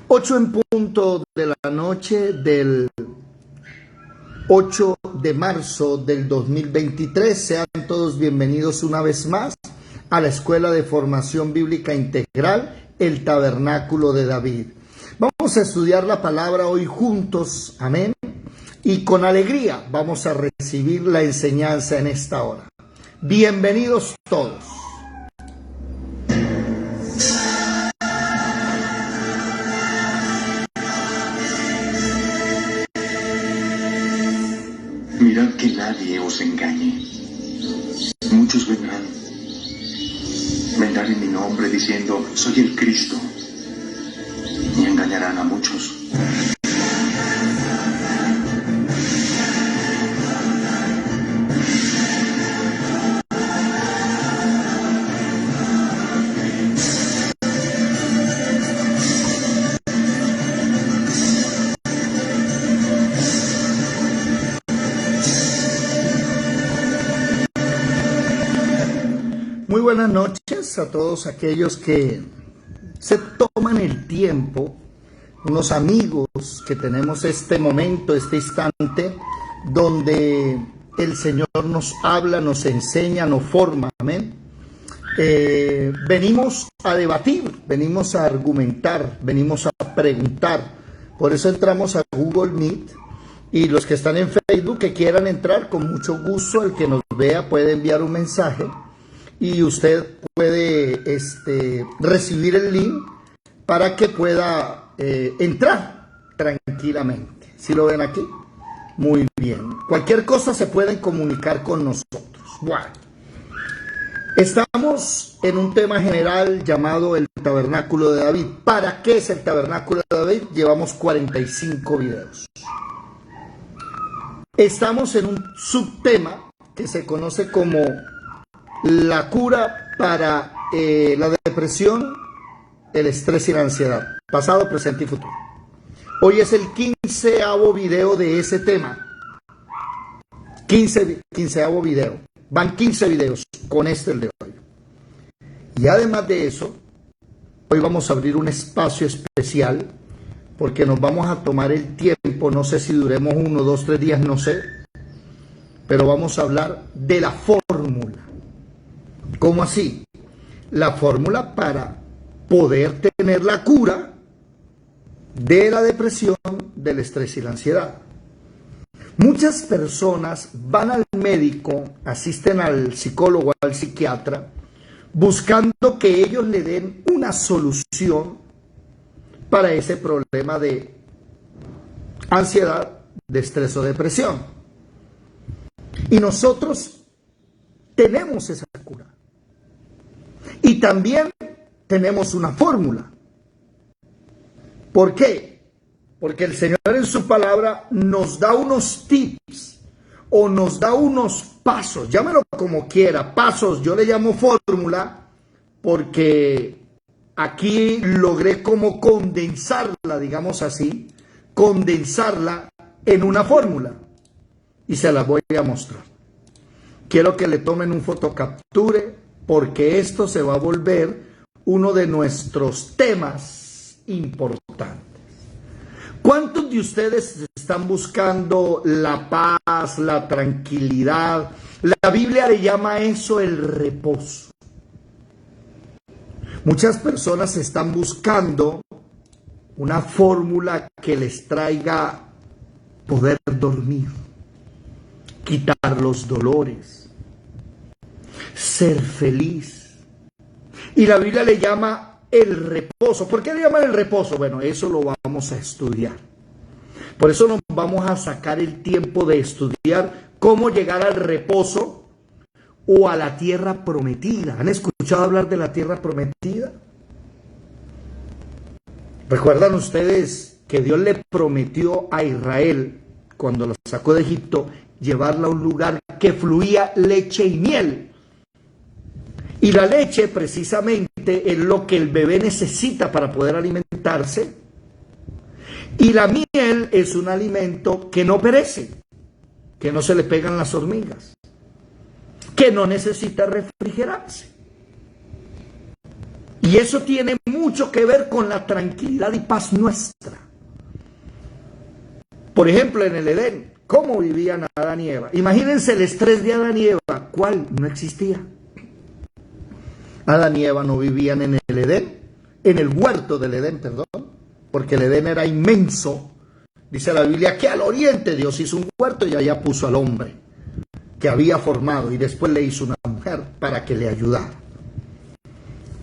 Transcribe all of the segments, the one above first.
8 en punto de la noche del 8 de marzo del 2023. Sean todos bienvenidos una vez más a la Escuela de Formación Bíblica Integral, el Tabernáculo de David. Vamos a estudiar la palabra hoy juntos, amén, y con alegría vamos a recibir la enseñanza en esta hora. Bienvenidos todos. Mirad que nadie os engañe. Muchos vendrán en mi nombre diciendo, soy el Cristo, y engañarán a muchos. Muy buenas noches a todos aquellos que se toman el tiempo, unos amigos que tenemos este momento, este instante, donde el Señor nos habla, nos enseña, nos forma, amén. Venimos a debatir, venimos a argumentar, venimos a preguntar. Por eso entramos a Google Meet. Y los que están en Facebook que quieran entrar, con mucho gusto, el que nos vea puede enviar un mensaje y usted puede recibir el link para que pueda entrar tranquilamente. ¿Sí lo ven aquí? Muy bien. Cualquier cosa se pueden comunicar con nosotros. Bueno, estamos en un tema general llamado el Tabernáculo de David. ¿Para qué es el Tabernáculo de David? Llevamos 45 videos. Estamos en un subtema que se conoce como la cura para la depresión, el estrés y la ansiedad, pasado, presente y futuro. Hoy es el 15º video de ese tema. 15º video. Van 15 videos con el de hoy. Y además de eso, hoy vamos a abrir un espacio especial porque nos vamos a tomar el tiempo, no sé si duremos 1, 2, 3 días, no sé, pero vamos a hablar de la fórmula. ¿Cómo así? La fórmula para poder tener la cura de la depresión, del estrés y la ansiedad. Muchas personas van al médico, asisten al psicólogo, al psiquiatra, buscando que ellos le den una solución para ese problema de ansiedad, de estrés o depresión. Y nosotros tenemos esa cura. Y también tenemos una fórmula. ¿Por qué? Porque el Señor en su palabra nos da unos tips o nos da unos pasos, llámalo como quiera, pasos, yo le llamo fórmula porque aquí logré como condensarla, digamos así, condensarla en una fórmula y se la voy a mostrar. Quiero que le tomen un fotocapture porque esto se va a volver uno de nuestros temas importantes. ¿Cuántos de ustedes están buscando la paz, la tranquilidad? La Biblia le llama a eso el reposo. Muchas personas están buscando una fórmula que les traiga poder dormir, quitar los dolores, ser feliz. Y la Biblia le llama el reposo. ¿Por qué le llama el reposo? Bueno, eso lo vamos a estudiar. Por eso nos vamos a sacar el tiempo de estudiar cómo llegar al reposo o a la tierra prometida. ¿Han escuchado hablar de la tierra prometida? ¿Recuerdan ustedes que Dios le prometió a Israel, cuando lo sacó de Egipto, llevarla a un lugar que fluía leche y miel? Y la leche precisamente es lo que el bebé necesita para poder alimentarse. Y la miel es un alimento que no perece, que no se le pegan las hormigas, que no necesita refrigerarse. Y eso tiene mucho que ver con la tranquilidad y paz nuestra. Por ejemplo, en el Edén, ¿cómo vivían Adán y Eva? Imagínense el estrés de Adán y Eva. ¿Cuál? No existía. Adán y Eva no vivían en el Edén, en el huerto del Edén, perdón, porque el Edén era inmenso. Dice la Biblia que al oriente Dios hizo un huerto y allá puso al hombre que había formado y después le hizo una mujer para que le ayudara.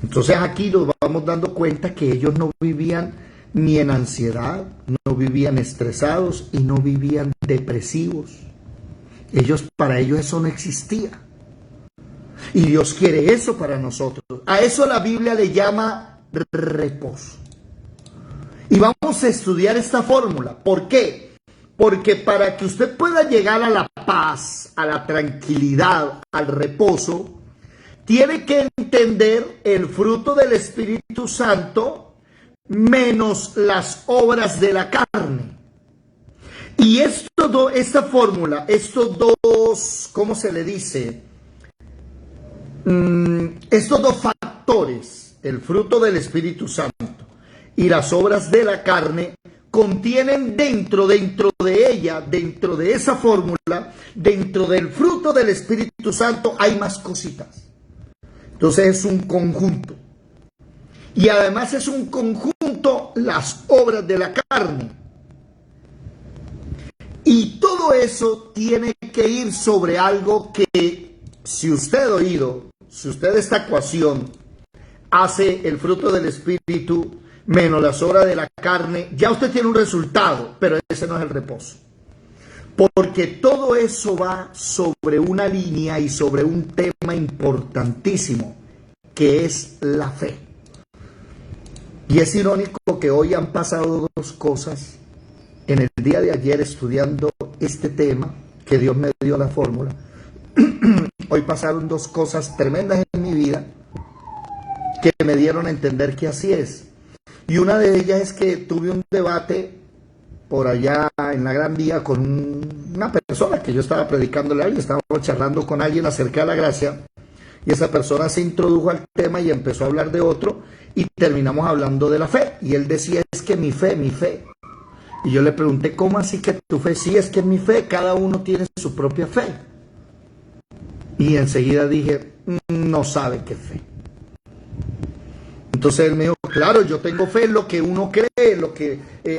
Entonces aquí nos vamos dando cuenta que ellos no vivían ni en ansiedad, no vivían estresados y no vivían depresivos. Para ellos eso no existía. Y Dios quiere eso para nosotros. A eso la Biblia le llama reposo. Y vamos a estudiar esta fórmula. ¿Por qué? Porque para que usted pueda llegar a la paz, a la tranquilidad, al reposo, tiene que entender el fruto del Espíritu Santo menos las obras de la carne. Y esta fórmula, estos dos, ¿cómo se le dice? Estos dos factores, el fruto del Espíritu Santo y las obras de la carne, contienen dentro de ella, dentro de esa fórmula, dentro del fruto del Espíritu Santo, hay más cositas. Entonces es un conjunto. Y además es un conjunto las obras de la carne. Y todo eso tiene que ir sobre algo que, si usted ha oído, si usted esta ecuación hace el fruto del Espíritu menos las obras de la carne, ya usted tiene un resultado, pero ese no es el reposo. Porque todo eso va sobre una línea y sobre un tema importantísimo, que es la fe. Y es irónico que hoy han pasado dos cosas. En el día de ayer, estudiando este tema, que Dios me dio la fórmula, hoy pasaron dos cosas tremendas en mi vida que me dieron a entender que así es. Y una de ellas es que tuve un debate por allá en la Gran Vía con una persona que yo estaba predicándole a alguien, estaba charlando con alguien acerca de la gracia, y esa persona se introdujo al tema y empezó a hablar de otro, y terminamos hablando de la fe, y él decía, es que mi fe. Y yo le pregunté, ¿cómo así que tu fe? Sí, es que mi fe, cada uno tiene su propia fe. Y enseguida dije, no sabe qué fe. Entonces él me dijo, claro, yo tengo fe en lo que uno cree,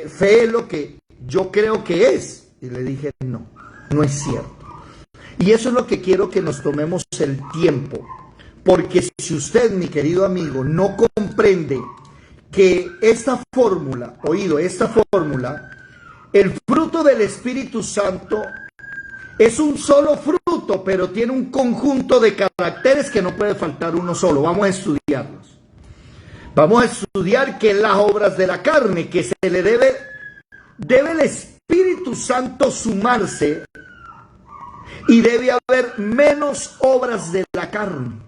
fe es lo que yo creo que es. Y le dije, no es cierto. Y eso es lo que quiero que nos tomemos el tiempo. Porque si usted, mi querido amigo, no comprende que esta fórmula, el fruto del Espíritu Santo es un solo fruto, pero tiene un conjunto de caracteres que no puede faltar uno solo. Vamos a estudiarlos. Vamos a estudiar qué es las obras de la carne, que se le debe el Espíritu Santo sumarse y debe haber menos obras de la carne.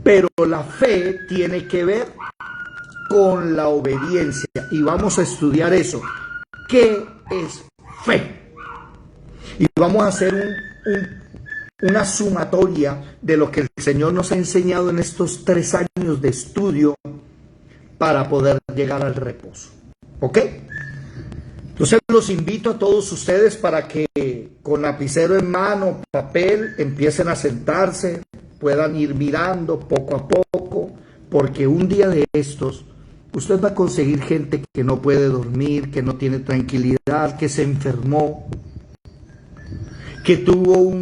Pero la fe tiene que ver con la obediencia y vamos a estudiar eso. ¿Qué es fe? Y vamos a hacer una sumatoria de lo que el Señor nos ha enseñado en estos 3 años de estudio para poder llegar al reposo. ¿Ok? Entonces los invito a todos ustedes para que con lapicero en mano, papel, empiecen a sentarse, puedan ir mirando poco a poco, porque un día de estos usted va a conseguir gente que no puede dormir, que no tiene tranquilidad, que se enfermó, que tuvo un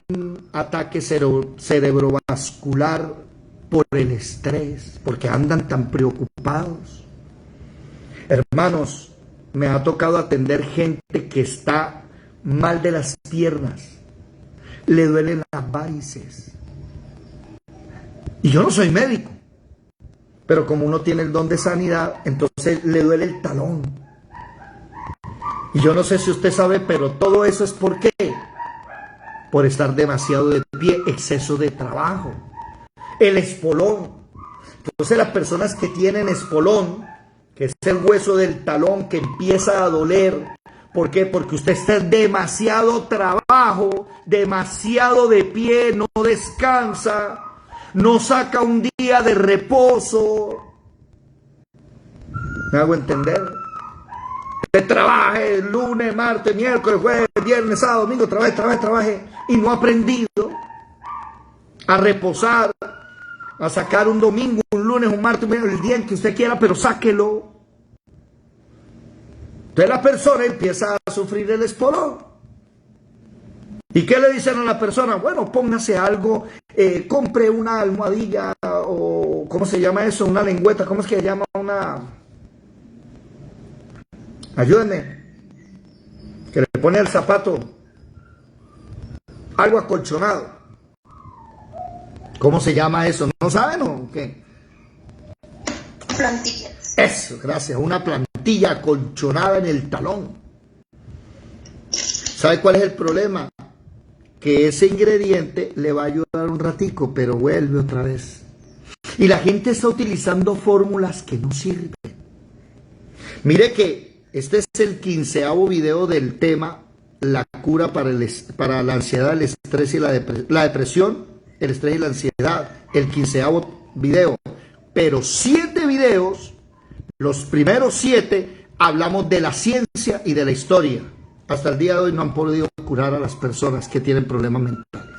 ataque cerebrovascular por el estrés, porque andan tan preocupados. Hermanos, me ha tocado atender gente que está mal de las piernas, le duelen las varices. Y yo no soy médico, pero como uno tiene el don de sanidad, entonces le duele el talón. Y yo no sé si usted sabe, pero todo eso es ¿por qué? Por estar demasiado de pie, exceso de trabajo. El espolón. Entonces las personas que tienen espolón, que es el hueso del talón que empieza a doler, ¿por qué? Porque usted está demasiado trabajo, demasiado de pie, no descansa, no saca un día de reposo. ¿Me hago entender? Que trabaje lunes, martes, miércoles, jueves, viernes, sábado, domingo, trabaje y no ha aprendido a reposar, a sacar un domingo, un lunes, un martes, el día en que usted quiera, pero sáquelo. Entonces la persona empieza a sufrir el espolón. ¿Y qué le dicen a la persona? Bueno, póngase algo, compre una almohadilla o ¿cómo se llama eso? Una lengüeta, ¿cómo es que se llama? Ayúdenme, que le pone el zapato, algo acolchonado. ¿Cómo se llama eso? ¿No saben o qué? Plantilla. Eso, gracias, una plantilla acolchonada en el talón. ¿Sabe cuál es el problema? Que ese ingrediente le va a ayudar un ratico, pero vuelve otra vez. Y la gente está utilizando fórmulas que no sirven. Mire que este es el 15º video del tema la cura para la ansiedad, el estrés y la depresión, el estrés y la ansiedad, el 15º video. Pero 7 videos, los primeros 7, hablamos de la ciencia y de la historia. Hasta el día de hoy no han podido curar a las personas que tienen problemas mentales.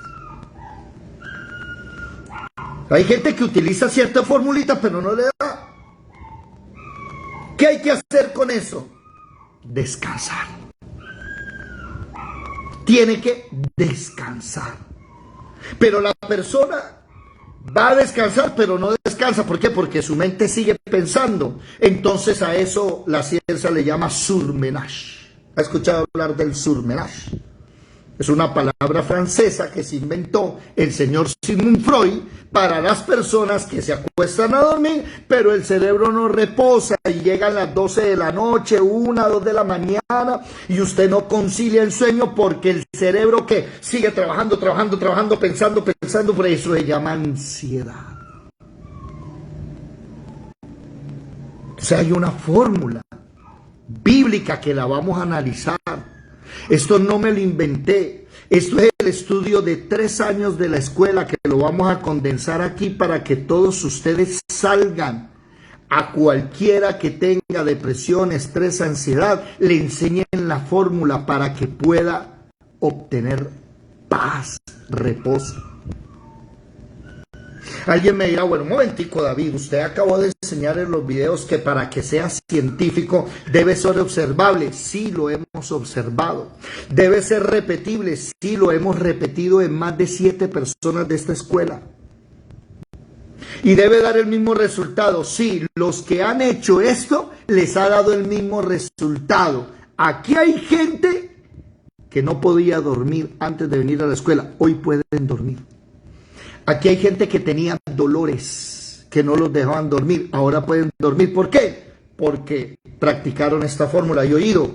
Hay gente que utiliza cierta formulita, pero no le da. ¿Qué hay que hacer con eso? Descansar. Tiene que descansar. Pero la persona va a descansar, pero no descansa. ¿Por qué? Porque su mente sigue pensando. Entonces a eso la ciencia le llama surmenage. ¿Ha escuchado hablar del surmenage? Es una palabra francesa que se inventó el señor Sigmund Freud para las personas que se acuestan a dormir, pero el cerebro no reposa y llegan las 12 de la noche, 1, 2 de la mañana y usted no concilia el sueño porque el cerebro que sigue trabajando, pensando, por eso se llama ansiedad. O sea, hay una fórmula bíblica que la vamos a analizar. Esto no me lo inventé. Esto es el estudio de 3 años de la escuela que lo vamos a condensar aquí para que todos ustedes salgan. A cualquiera que tenga depresión, estrés, ansiedad, le enseñen la fórmula para que pueda obtener paz, reposo. Alguien me dirá, bueno, un momentico, David, usted acabó de enseñar en los videos que para que sea científico debe ser observable. Sí, lo hemos observado. Debe ser repetible. Sí, lo hemos repetido en más de 7 personas de esta escuela. Y debe dar el mismo resultado. Sí, los que han hecho esto les ha dado el mismo resultado. Aquí hay gente que no podía dormir antes de venir a la escuela. Hoy pueden dormir. Aquí hay gente que tenía dolores, que no los dejaban dormir, ahora pueden dormir. ¿Por qué? Porque practicaron esta fórmula. Y oído,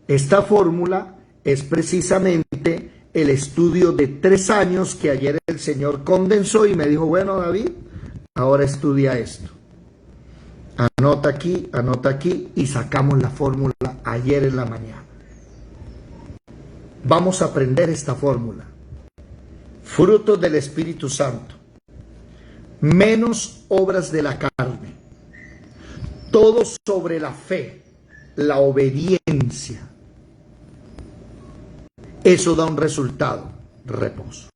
esta fórmula es precisamente el estudio de 3 años que ayer el Señor condensó y me dijo, bueno, David, ahora estudia esto. Anota aquí y sacamos la fórmula ayer en la mañana. Vamos a aprender esta fórmula. Frutos del Espíritu Santo, menos obras de la carne, todo sobre la fe, la obediencia. Eso da un resultado, reposo.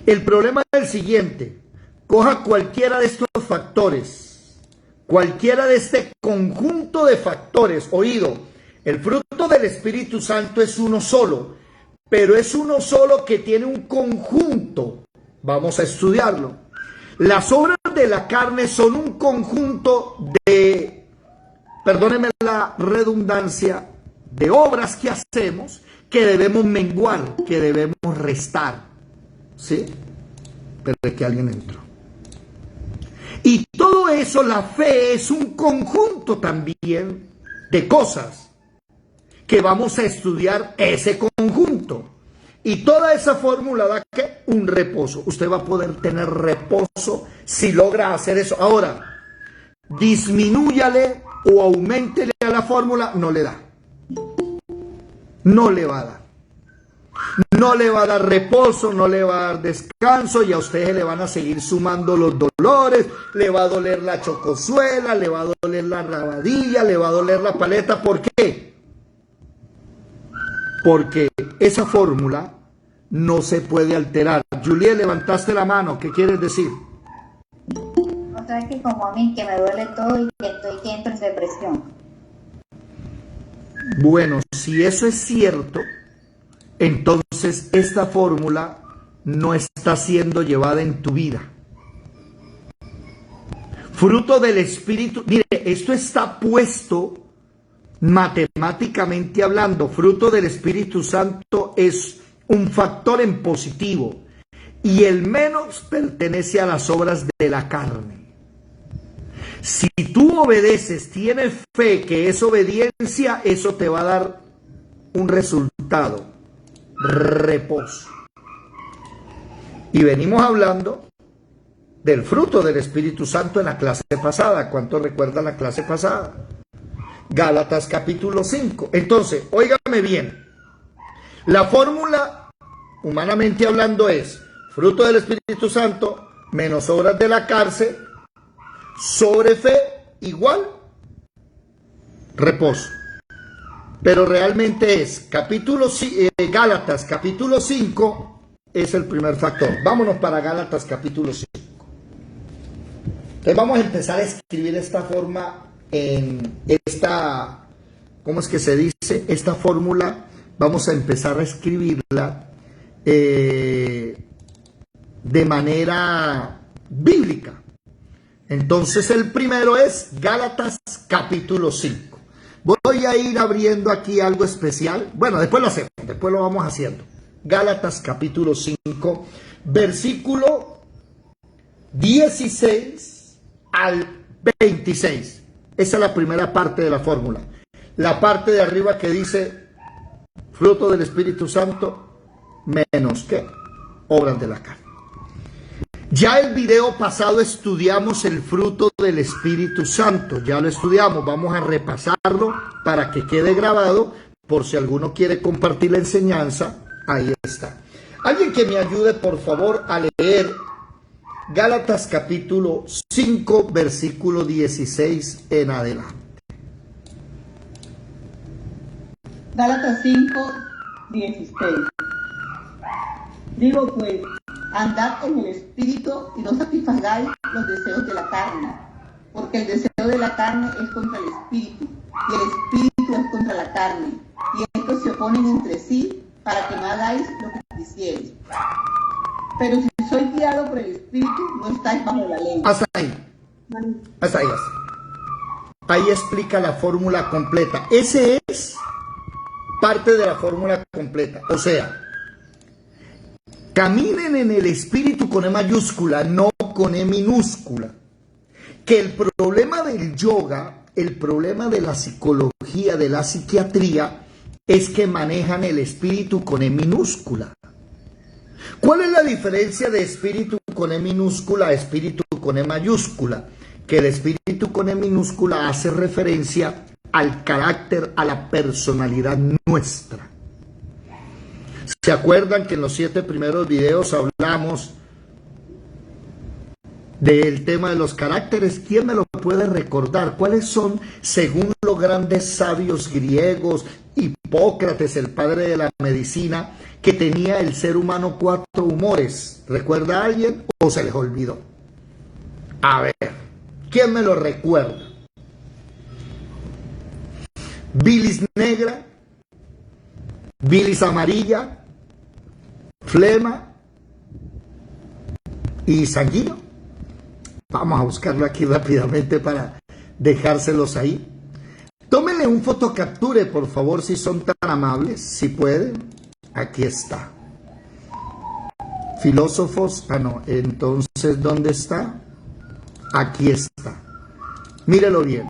El problema es el siguiente: coja cualquiera de estos factores, cualquiera de este conjunto de factores. Oído, el fruto del Espíritu Santo es uno solo, pero es uno solo que tiene un conjunto. Vamos a estudiarlo. Las obras de la carne son un conjunto de, perdónenme la redundancia, de obras que hacemos que debemos menguar, que debemos restar. ¿Sí? Pero es que alguien entró. Y todo eso, la fe es un conjunto también de cosas que vamos a estudiar ese conjunto. Y toda esa fórmula da que un reposo. Usted va a poder tener reposo si logra hacer eso. Ahora, disminúyale o auméntele a la fórmula, no le da. No le va a dar. No le va a dar reposo, no le va a dar descanso y a ustedes le van a seguir sumando los dolores, le va a doler la chocosuela, le va a doler la rabadilla, le va a doler la paleta. ¿Por qué? Porque esa fórmula no se puede alterar. Juliet, levantaste la mano, ¿qué quieres decir? O sea que como a mí, que me duele todo y que entro en depresión. Bueno, si eso es cierto, entonces esta fórmula no está siendo llevada en tu vida. Fruto del Espíritu, mire, esto está puesto matemáticamente hablando. Fruto del Espíritu Santo es un factor en positivo y el menos pertenece a las obras de la carne. Si tú obedeces, tienes fe que es obediencia, eso te va a dar un resultado: reposo. Y venimos hablando del fruto del Espíritu Santo en la clase pasada. ¿Cuántos recuerdan la clase pasada? Gálatas capítulo 5. Entonces, óigame bien, la fórmula, humanamente hablando, es fruto del Espíritu Santo menos obras de la carne sobre fe igual reposo. Pero realmente es Gálatas capítulo 5 es el primer factor. Vámonos para Gálatas capítulo 5. Entonces vamos a empezar a escribir esta forma en esta, ¿cómo es que se dice? Esta fórmula vamos a empezar a escribirla de manera bíblica. Entonces el primero es Gálatas capítulo 5. Voy a ir abriendo aquí algo especial. Bueno, después lo hacemos, después lo vamos haciendo. Gálatas capítulo 5, versículo 16 al 26. Esa es la primera parte de la fórmula. La parte de arriba que dice fruto del Espíritu Santo menos ¿qué? Obras de la carne. Ya el video pasado estudiamos el fruto del Espíritu Santo, ya lo estudiamos, vamos a repasarlo para que quede grabado, por si alguno quiere compartir la enseñanza, ahí está. Alguien que me ayude por favor a leer Gálatas capítulo 5, versículo 16 en adelante. Gálatas 5, 16. Digo pues, andad en el Espíritu y no satisfagáis los deseos de la carne, porque el deseo de la carne es contra el Espíritu, y el Espíritu es contra la carne, y estos se oponen entre sí para que no hagáis lo que quisierais. Pero si sois guiado por el Espíritu, no estáis bajo la ley. Hasta ahí. Ahí explica la fórmula completa. Ese es parte de la fórmula completa. O sea, caminen en el Espíritu con E mayúscula, no con E minúscula. Que el problema del yoga, el problema de la psicología, de la psiquiatría, es que manejan el Espíritu con E minúscula. ¿Cuál es la diferencia de espíritu con E minúscula a espíritu con E mayúscula? Que el espíritu con E minúscula hace referencia al carácter, a la personalidad nuestra. ¿Se acuerdan que en los 7 primeros videos hablamos del tema de los caracteres? ¿Quién me lo puede recordar? ¿Cuáles son, según los grandes sabios griegos, Hipócrates, el padre de la medicina, que tenía el ser humano 4 humores? ¿Recuerda a alguien o se les olvidó? A ver, ¿quién me lo recuerda? Bilis negra, bilis amarilla, flema y sanguíneo. Vamos a buscarlo aquí rápidamente para dejárselos ahí. Tómenle un fotocapture, por favor, si son tan amables, si pueden. Aquí está. Filósofos, no, entonces, ¿dónde está? Aquí está. Mírelo bien,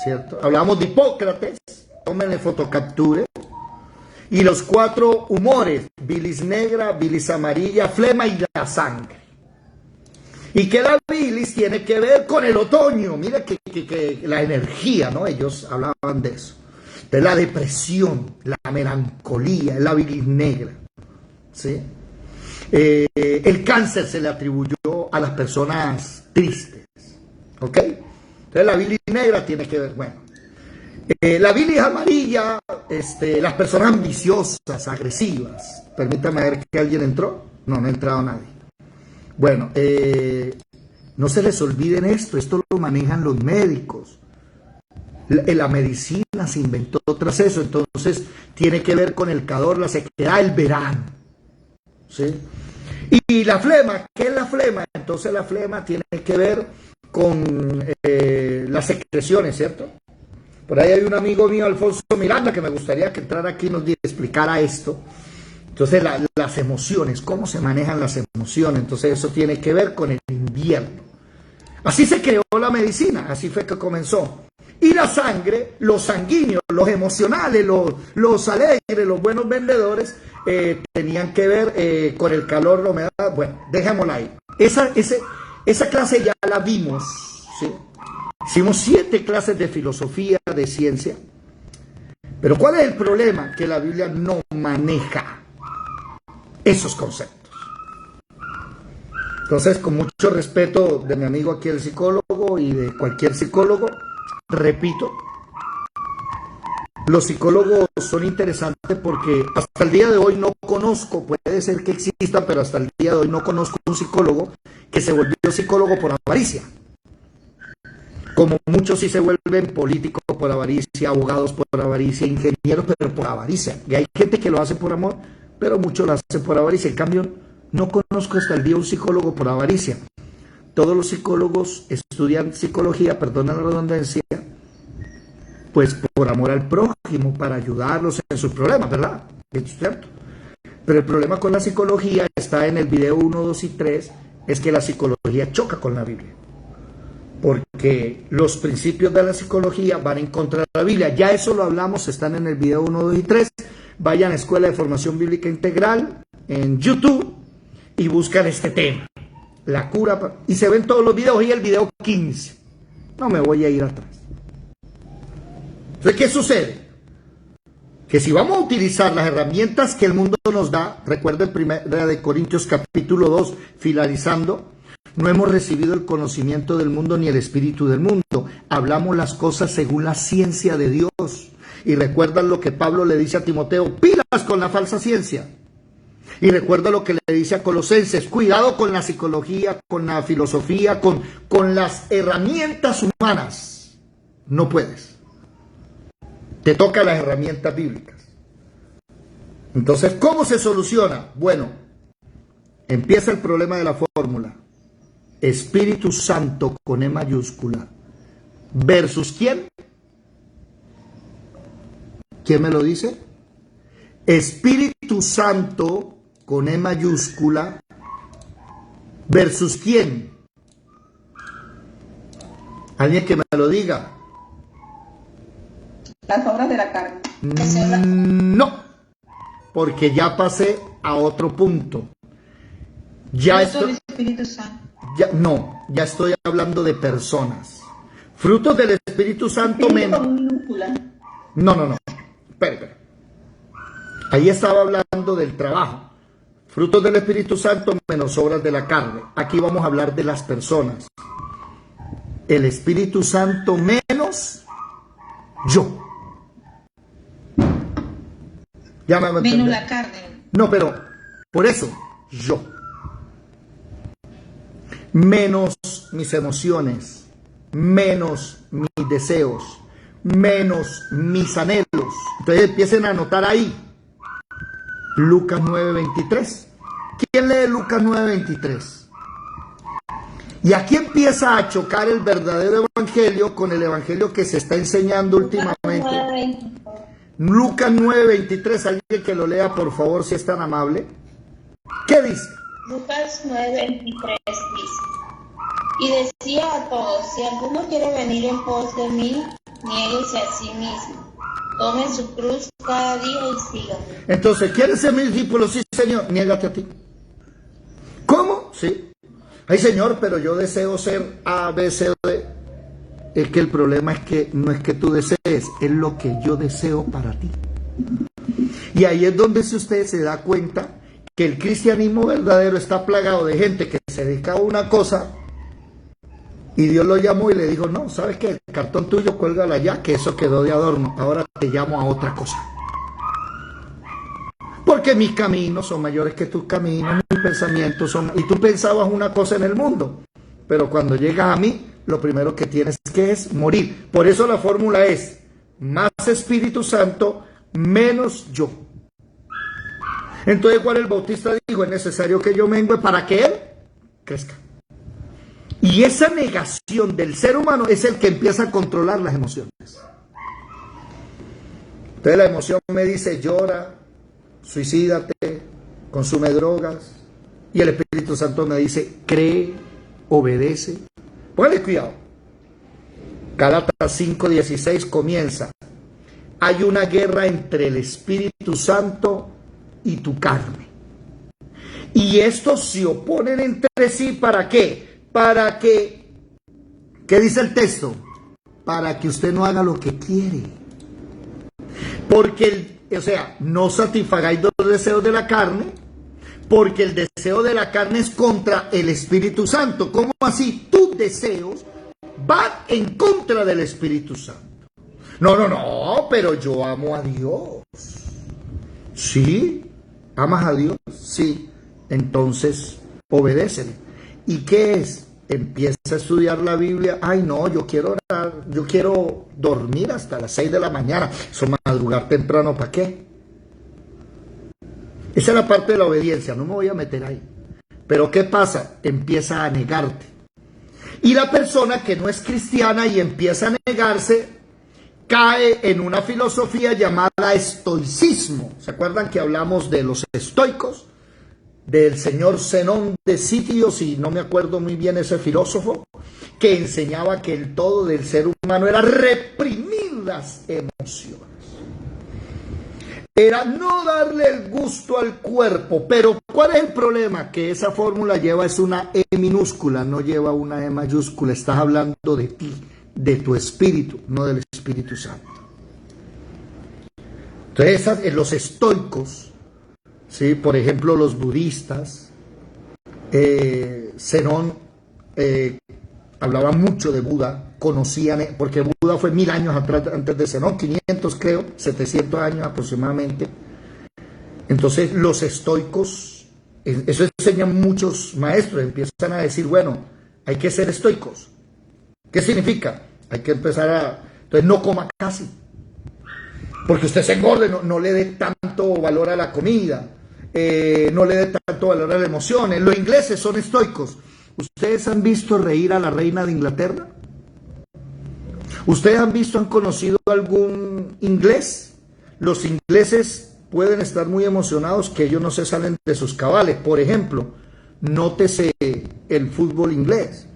¿cierto? Hablamos de Hipócrates, tómenle fotocapture. Y los 4 humores, bilis negra, bilis amarilla, flema y la sangre. Y que la bilis tiene que ver con el otoño. Mira que la energía, ¿no? Ellos hablaban de eso. De la depresión, la melancolía, la bilis negra. ¿sí? El cáncer se le atribuyó a las personas tristes, ¿ok? Entonces la bilis negra tiene que ver, bueno, la bilis amarilla, las personas ambiciosas, agresivas. Permítame ver que alguien entró. No, no ha entrado nadie. Bueno, no se les olviden esto lo manejan los médicos. La medicina se inventó tras eso, entonces tiene que ver con el calor, la sequedad, el verano, ¿sí? Y la flema, ¿qué es la flema? Entonces la flema tiene que ver con las secreciones, ¿cierto? Por ahí hay un amigo mío, Alfonso Miranda, que me gustaría que entrara aquí y nos explicara esto. Entonces las emociones, cómo se manejan las emociones, entonces eso tiene que ver con el invierno. Así se creó la medicina, así fue que comenzó. Y la sangre, los sanguíneos, los emocionales, los alegres, los buenos vendedores, tenían que ver con el calor, la humedad. Bueno, dejémosla ahí. Esa clase ya la vimos, ¿sí? Hicimos 7 clases de filosofía, de ciencia. Pero ¿cuál es el problema? Que la Biblia no maneja esos conceptos. Entonces, con mucho respeto de mi amigo aquí el psicólogo y de cualquier psicólogo, repito, los psicólogos son interesantes porque hasta el día de hoy no conozco, puede ser que exista, pero hasta el día de hoy no conozco un psicólogo que se volvió psicólogo por avaricia. Como muchos sí se vuelven políticos por avaricia, abogados por avaricia, ingenieros, pero por avaricia. Y hay gente que lo hace por amor, pero muchos lo hacen por avaricia. En cambio, no conozco hasta el día un psicólogo por avaricia. Todos los psicólogos estudian psicología, perdona la redundancia, pues por amor al prójimo, para ayudarlos en sus problemas, ¿verdad? Es cierto. Pero el problema con la psicología está en el video 1, 2 y 3, es que la psicología choca con la Biblia. Porque los principios de la psicología van en contra de la Biblia. Ya eso lo hablamos, están en el video 1, 2 y 3. Vayan a Escuela de Formación Bíblica Integral en YouTube y buscan este tema, la cura, y se ven todos los videos y el video 15. No me voy a ir atrás. Entonces, ¿qué sucede? Que si vamos a utilizar las herramientas que el mundo nos da, recuerda en 1 de Corintios capítulo 2, finalizando, no hemos recibido el conocimiento del mundo ni el espíritu del mundo. Hablamos las cosas según la ciencia de Dios. Y recuerdan lo que Pablo le dice a Timoteo, pilas con la falsa ciencia. Y recuerda lo que le dice a Colosenses, cuidado con la psicología, con la filosofía, con las herramientas humanas. No puedes. Te toca las herramientas bíblicas. Entonces, ¿cómo se soluciona? Bueno, empieza el problema de la fórmula. Espíritu Santo con E mayúscula versus ¿quién? ¿Quién me lo dice? Espíritu Santo con E mayúscula versus ¿quién? Alguien que me lo diga. Las obras de la carne. No, porque ya pasé a otro punto. Ya estoy... Espíritu Santo. Ya estoy hablando de personas. Frutos del Espíritu Santo menos. No. Espera. Ahí estaba hablando del trabajo. Frutos del Espíritu Santo menos obras de la carne. Aquí vamos a hablar de las personas. El Espíritu Santo menos yo. Ya me menos la carne. No, pero por eso yo. Menos mis emociones, menos mis deseos, menos mis anhelos. Entonces empiecen a anotar ahí. Lucas 9:23. ¿Quién lee Lucas 9:23? Y aquí empieza a chocar el verdadero evangelio con el evangelio que se está enseñando últimamente. Lucas 9:23, alguien que lo lea por favor si es tan amable. ¿Qué dice? Lucas 9:23 dice, y decía a todos, si alguno quiere venir en pos de mí, niéguese a sí mismo, tome su cruz cada día y sígame. Entonces, ¿quieres ser mi discípulo? Sí, Señor, niégate a ti. ¿Cómo? Sí. Ay, Señor, pero yo deseo ser A, B, C, D. Es que el problema es que no es que tú desees, es lo que yo deseo para ti. Y ahí es donde si usted se da cuenta que el cristianismo verdadero está plagado de gente que se dedicaba a una cosa y Dios lo llamó y le dijo, no, ¿sabes qué? El cartón tuyo cuélgala ya, que eso quedó de adorno, ahora te llamo a otra cosa. Porque mis caminos son mayores que tus caminos, mis pensamientos son... Y tú pensabas una cosa en el mundo, pero cuando llegas a mí, lo primero que tienes que es morir. Por eso la fórmula es más Espíritu Santo, menos yo. Entonces, ¿cuál el Bautista dijo? Es necesario que yo mengue para que él crezca. Y esa negación del ser humano es el que empieza a controlar las emociones. Entonces la emoción me dice llora, suicídate, consume drogas. Y el Espíritu Santo me dice cree, obedece. Póngale cuidado. Gálatas 5:16 comienza. Hay una guerra entre el Espíritu Santo y tu carne. Y estos se oponen entre sí, ¿para qué? Para que, ¿qué dice el texto? Para que usted no haga lo que quiere. Porque, no satisfagáis los deseos de la carne, porque el deseo de la carne es contra el Espíritu Santo. ¿Cómo así? Tus deseos van en contra del Espíritu Santo. No, pero yo amo a Dios. ¿Sí? ¿Amas a Dios? Sí. Entonces, obedécele. ¿Y qué es? Empieza a estudiar la Biblia. Ay, no, yo quiero orar, yo quiero dormir hasta las 6 de la mañana. Eso madrugar temprano, ¿para qué? Esa es la parte de la obediencia, no me voy a meter ahí. Pero ¿qué pasa? Empieza a negarte. Y la persona que no es cristiana y empieza a negarse, cae en una filosofía llamada estoicismo. ¿Se acuerdan que hablamos de los estoicos? Del señor Zenón de Sitios, y no me acuerdo muy bien ese filósofo, que enseñaba que el todo del ser humano era reprimir las emociones. Era no darle el gusto al cuerpo. Pero ¿cuál es el problema? Que esa fórmula es una E minúscula, no lleva una E mayúscula. Estás hablando de ti, de tu espíritu, no del Espíritu Santo. Entonces, los estoicos, ¿sí? Por ejemplo, los budistas, Zenón hablaba mucho de Buda, conocían, porque Buda fue 1000 años atrás, antes de Zenón, 500 creo, 700 años aproximadamente. Entonces los estoicos, eso enseñan muchos maestros, empiezan a decir, bueno, hay que ser estoicos. ¿Qué significa? Hay que empezar a... Entonces no coma casi, porque usted se engorde, no le dé tanto valor a la comida. No le dé tanto valor a las emociones. Los ingleses son estoicos. ¿Ustedes han visto reír a la reina de Inglaterra? ¿Ustedes han conocido algún inglés? Los ingleses pueden estar muy emocionados que ellos no se salen de sus cabales. Por ejemplo, nótese el fútbol inglés.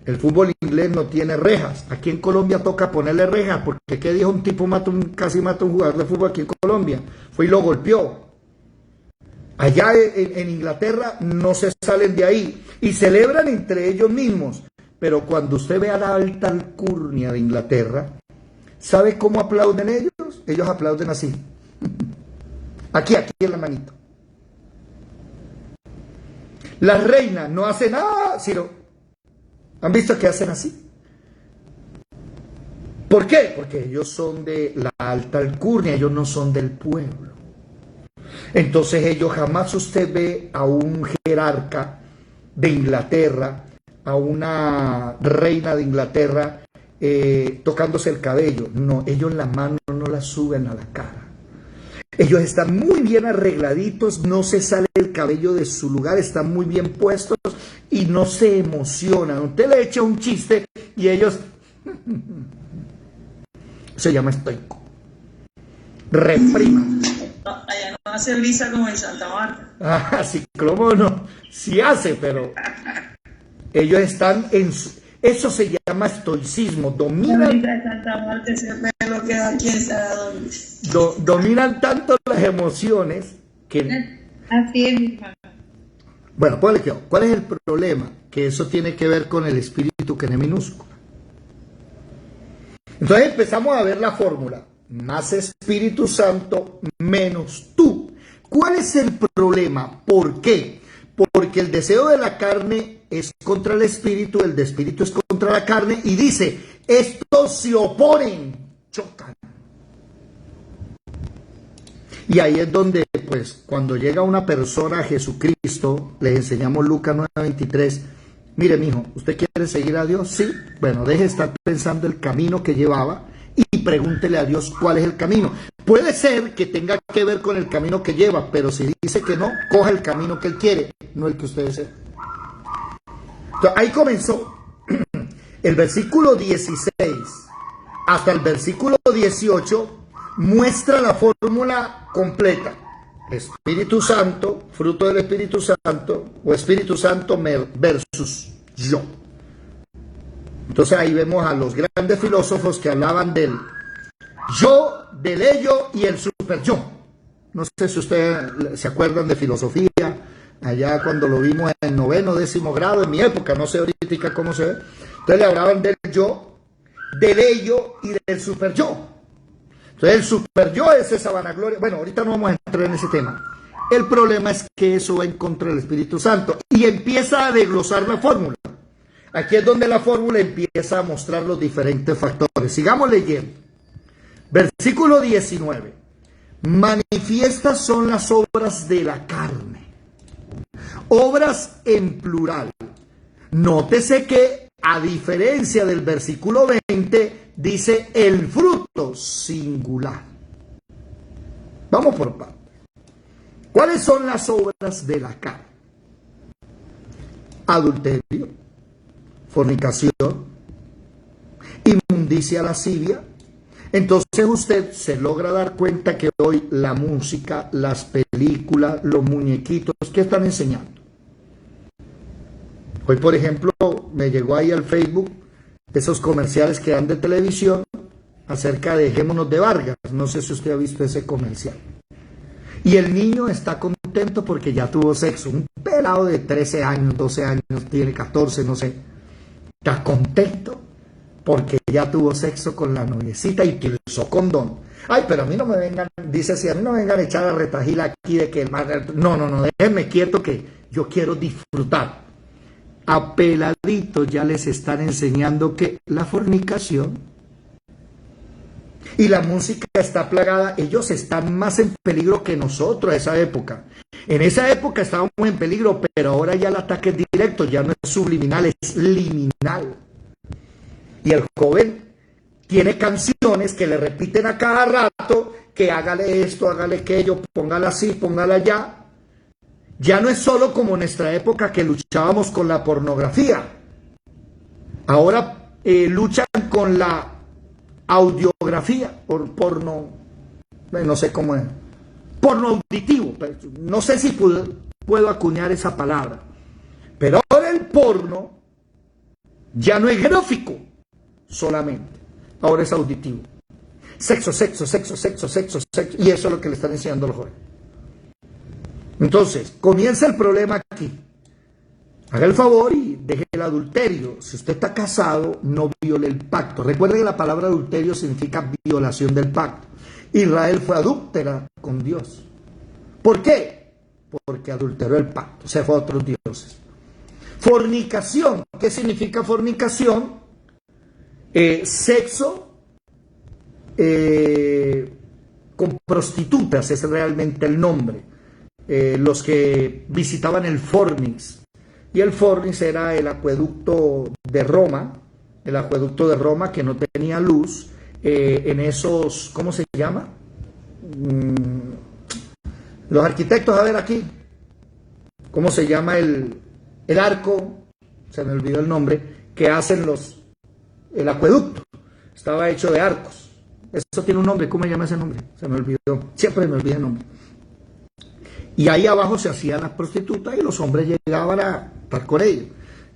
El fútbol inglés no tiene rejas. Aquí en Colombia toca ponerle rejas, porque ¿qué dijo un tipo? Casi mata a un jugador de fútbol aquí en Colombia. Fue y lo golpeó. Allá en Inglaterra no se salen de ahí y celebran entre ellos mismos. Pero cuando usted ve a la alta alcurnia de Inglaterra, ¿sabe cómo aplauden ellos? Ellos aplauden así. Aquí en la manito. Las reinas no hacen nada, sino... ¿Han visto que hacen así? ¿Por qué? Porque ellos son de la alta alcurnia, ellos no son del pueblo. Entonces ellos, jamás usted ve a un jerarca de Inglaterra, a una reina de Inglaterra tocándose el cabello. No, ellos las manos no las suben a la cara. Ellos están muy bien arregladitos, no se sale el cabello de su lugar, están muy bien puestos y no se emocionan. Usted le echa un chiste y ellos... Se llama estoico. Repriman. Allá no hace brisa como en Santa Marta. Ah, sí, cómo no. Sí hace, pero ellos están en... Eso se llama estoicismo. Dominan tanto las emociones que... Así es, mi hermano. Bueno, ¿cuál es el problema? Que eso tiene que ver con el espíritu, que es minúscula. Entonces empezamos a ver la fórmula. Más Espíritu Santo, menos tú. ¿cuál es el problema? ¿Por qué? Porque el deseo de la carne es contra el espíritu es contra la carne, y dice, estos se oponen, chocan. Y ahí es donde, pues, cuando llega una persona a Jesucristo, le enseñamos Lucas 9:23, mire, mijo, ¿usted quiere seguir a Dios? Sí. Bueno, deje de estar pensando el camino que llevaba y pregúntele a Dios cuál es el camino. Puede ser que tenga que ver con el camino que lleva, pero si dice que no, coja el camino que él quiere, no el que usted desea. Entonces, ahí comenzó el versículo 16 hasta el versículo 18, muestra la fórmula completa. Espíritu Santo, fruto del Espíritu Santo, o Espíritu Santo versus yo. Entonces ahí vemos a los grandes filósofos que hablaban del yo, del ello y el super yo. No sé si ustedes se acuerdan de filosofía, allá cuando lo vimos en 9º, 10º grado, en mi época, no sé ahorita cómo se ve. Entonces le hablaban del yo, del ello y del super yo. Entonces el super yo es esa vanagloria. Bueno, ahorita no vamos a entrar en ese tema. El problema es que eso va en contra del Espíritu Santo y empieza a desglosar la fórmula. Aquí es donde la fórmula empieza a mostrar los diferentes factores. Sigamos leyendo. Versículo 19. Manifiestas son las obras de la carne. Obras en plural. Nótese que, a diferencia del versículo 20, dice el fruto singular. Vamos por partes. ¿Cuáles son las obras de la carne? Adulterio, fornicación, inmundicia, lascivia. Entonces usted se logra dar cuenta que hoy la música, las películas, los muñequitos, ¿qué están enseñando? Hoy, por ejemplo, me llegó ahí al Facebook esos comerciales que dan de televisión acerca de Dejémonos de Vargas. No sé si usted ha visto ese comercial. Y el niño está contento porque ya tuvo sexo. Un pelado de 13 años, 12 años, tiene 14, no sé. Está contento porque ya tuvo sexo con la noviecita y que usó condón. Ay, pero a mí no me vengan, dice así, a mí no me vengan a echar a retajil aquí de que el más... No, déjenme quieto que yo quiero disfrutar. A peladitos ya les están enseñando que la fornicación y la música está plagada. Ellos están más en peligro que nosotros a esa época. En esa época estábamos en peligro, pero ahora ya el ataque es directo, ya no es subliminal, es liminal. Y el joven tiene canciones que le repiten a cada rato, que hágale esto, hágale aquello, póngala así, póngala allá. Ya no es solo como en nuestra época que luchábamos con la pornografía. Ahora luchan con la audiografía, por porno, no sé cómo es, porno auditivo. No sé si puedo acuñar esa palabra. Pero ahora el porno ya no es gráfico solamente, ahora es auditivo. Sexo, sexo, sexo, sexo, sexo, sexo. Y eso es lo que le están enseñando a los jóvenes. Entonces, comienza el problema aquí. Haga el favor y deje el adulterio. Si usted está casado, no viole el pacto. Recuerde que la palabra adulterio significa violación del pacto. Israel fue adúltera con Dios. ¿Por qué? Porque adulteró el pacto, se fue a otros dioses. Fornicación. ¿Qué significa fornicación? Sexo con prostitutas, es realmente el nombre. Los que visitaban el Fornix, y el Fornix era el acueducto de Roma, que no tenía luz, en esos, ¿cómo se llama? Los arquitectos, a ver aquí, ¿cómo se llama el arco? Se me olvidó el nombre, que hacen el acueducto, estaba hecho de arcos. Eso tiene un nombre, ¿cómo se llama ese nombre? Se me olvidó, siempre me olvida el nombre. Y ahí abajo se hacían las prostitutas y los hombres llegaban a estar con ellos.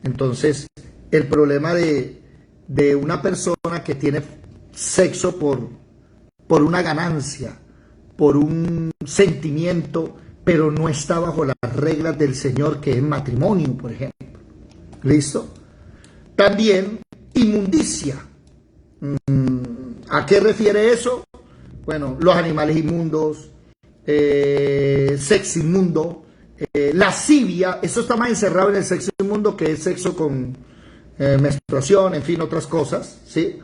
Entonces, el problema de una persona que tiene sexo por una ganancia, por un sentimiento, pero no está bajo las reglas del Señor, que es matrimonio, por ejemplo. ¿Listo? También inmundicia. ¿A qué refiere eso? Bueno, los animales inmundos, sexo inmundo, lascivia. Eso está más encerrado en el sexo inmundo, que es sexo con menstruación, en fin, otras cosas, ¿sí?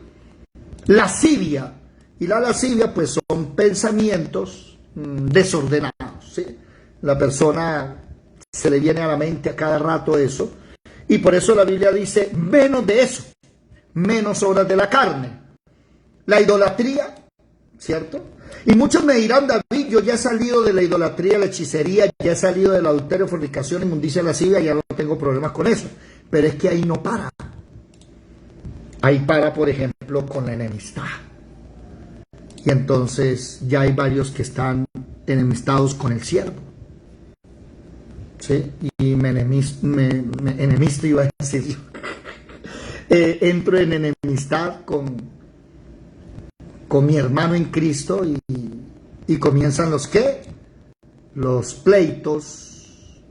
Lascivia. Y la lascivia, pues, son pensamientos desordenados, ¿sí? La persona se le viene a la mente a cada rato eso, y por eso la Biblia dice, menos de eso, menos obras de la carne. La idolatría, ¿cierto? Y muchos me dirán, David, yo ya he salido de la idolatría, la hechicería, ya he salido del adulterio, fornicación, inmundicia, lascivia, ya no tengo problemas con eso. Pero es que ahí no para. Ahí para, por ejemplo, con la enemistad. Y entonces ya hay varios que están enemistados con el siervo. ¿Sí? Y me enemista, iba a decir. Entro en enemistad con mi hermano en Cristo y comienzan los ¿qué? Los pleitos,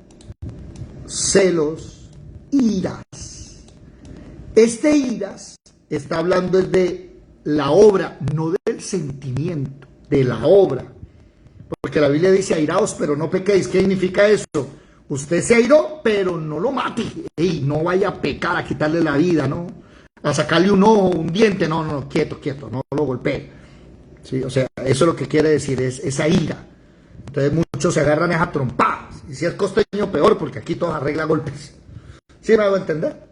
celos, iras. Este iras está hablando de la obra, no del sentimiento, de la obra. Porque la Biblia dice airaos, pero no pequéis. ¿Qué significa eso? Usted se airó, pero no lo mate. Ey, no vaya a pecar, a quitarle la vida, ¿no? A sacarle un ojo, un diente. No, quieto, no lo golpee. ¿Sí? O sea, eso es lo que quiere decir, es esa ira. Entonces muchos se agarran a trompadas. Y si es costeño, peor, porque aquí todos arregla golpes. ¿Sí me hago entender?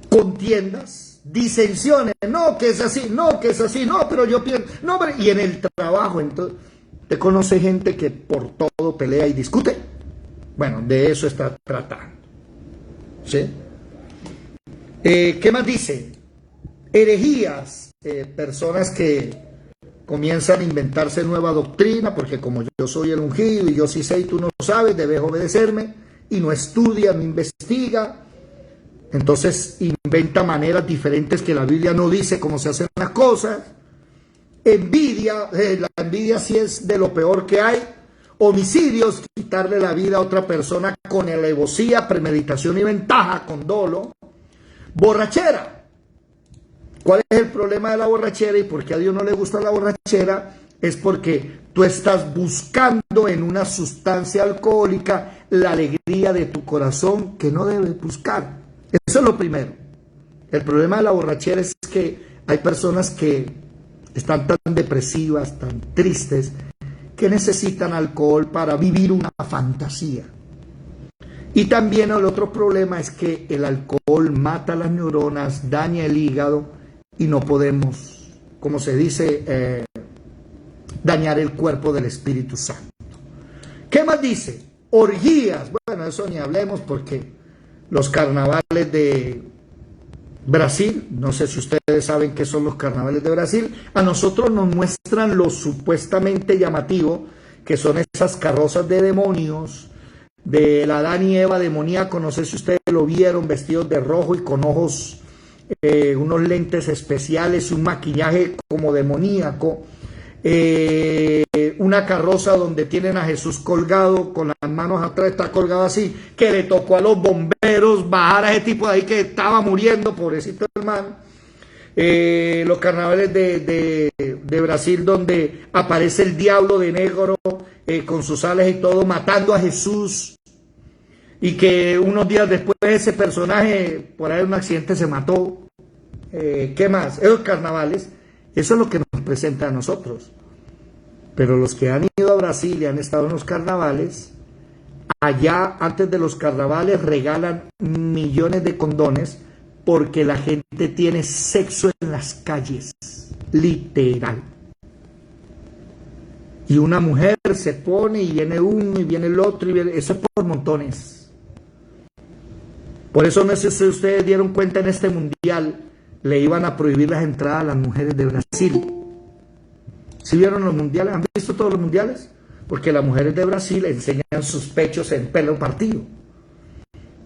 Contiendas, disensiones, no, que es así, no, pero yo pienso, no, pero, y en el trabajo, entonces, ¿te conoce gente que por todo pelea y discute? Bueno, de eso está tratando. ¿Sí? ¿Qué más dice? Herejías, personas que comienzan a inventarse nueva doctrina, porque como yo soy el ungido y yo sí sé y tú no sabes, debes obedecerme, y no estudia, no investiga. Entonces inventa maneras diferentes que la Biblia no dice cómo se hacen las cosas. Envidia, la envidia sí es de lo peor que hay. Homicidios, quitarle la vida a otra persona con alevosía, premeditación y ventaja, con dolo. Borrachera. ¿Cuál es el problema de la borrachera y por qué a Dios no le gusta la borrachera? Es porque tú estás buscando en una sustancia alcohólica la alegría de tu corazón que no debes buscar. Eso es lo primero. El problema de la borrachera es que hay personas que están tan depresivas, tan tristes, que necesitan alcohol para vivir una fantasía. Y también el otro problema es que el alcohol mata las neuronas, daña el hígado y no podemos, como se dice, dañar el cuerpo del Espíritu Santo. ¿Qué más dice? Orgías. Bueno, eso ni hablemos porque los carnavales de Brasil, no sé si ustedes saben qué son los carnavales de Brasil, a nosotros nos muestran lo supuestamente llamativo, que son esas carrozas de demonios, del Adán y Eva demoníaco, no sé si ustedes lo vieron, vestidos de rojo y con ojos, unos lentes especiales y un maquillaje como demoníaco. Una carroza donde tienen a Jesús colgado, con las manos atrás, está colgado así, que le tocó a los bomberos bajar a ese tipo de ahí que estaba muriendo, pobrecito hermano. Los carnavales de Brasil, donde aparece el diablo de negro con sus alas y todo, matando a Jesús, y que unos días después ese personaje, por ahí en un accidente, se mató. ¿Qué más? Esos carnavales, eso es lo que nos presenta a nosotros. Pero los que han ido a Brasil y han estado en los carnavales, allá antes de los carnavales regalan millones de condones porque la gente tiene sexo en las calles, literal. Y una mujer se pone y viene uno y viene el otro, y viene, eso es por montones. Por eso no sé si ustedes dieron cuenta, en este mundial le iban a prohibir las entradas a las mujeres de Brasil. ¿Sí vieron los mundiales? ¿Han visto todos los mundiales? Porque las mujeres de Brasil enseñan sus pechos en pelo partido.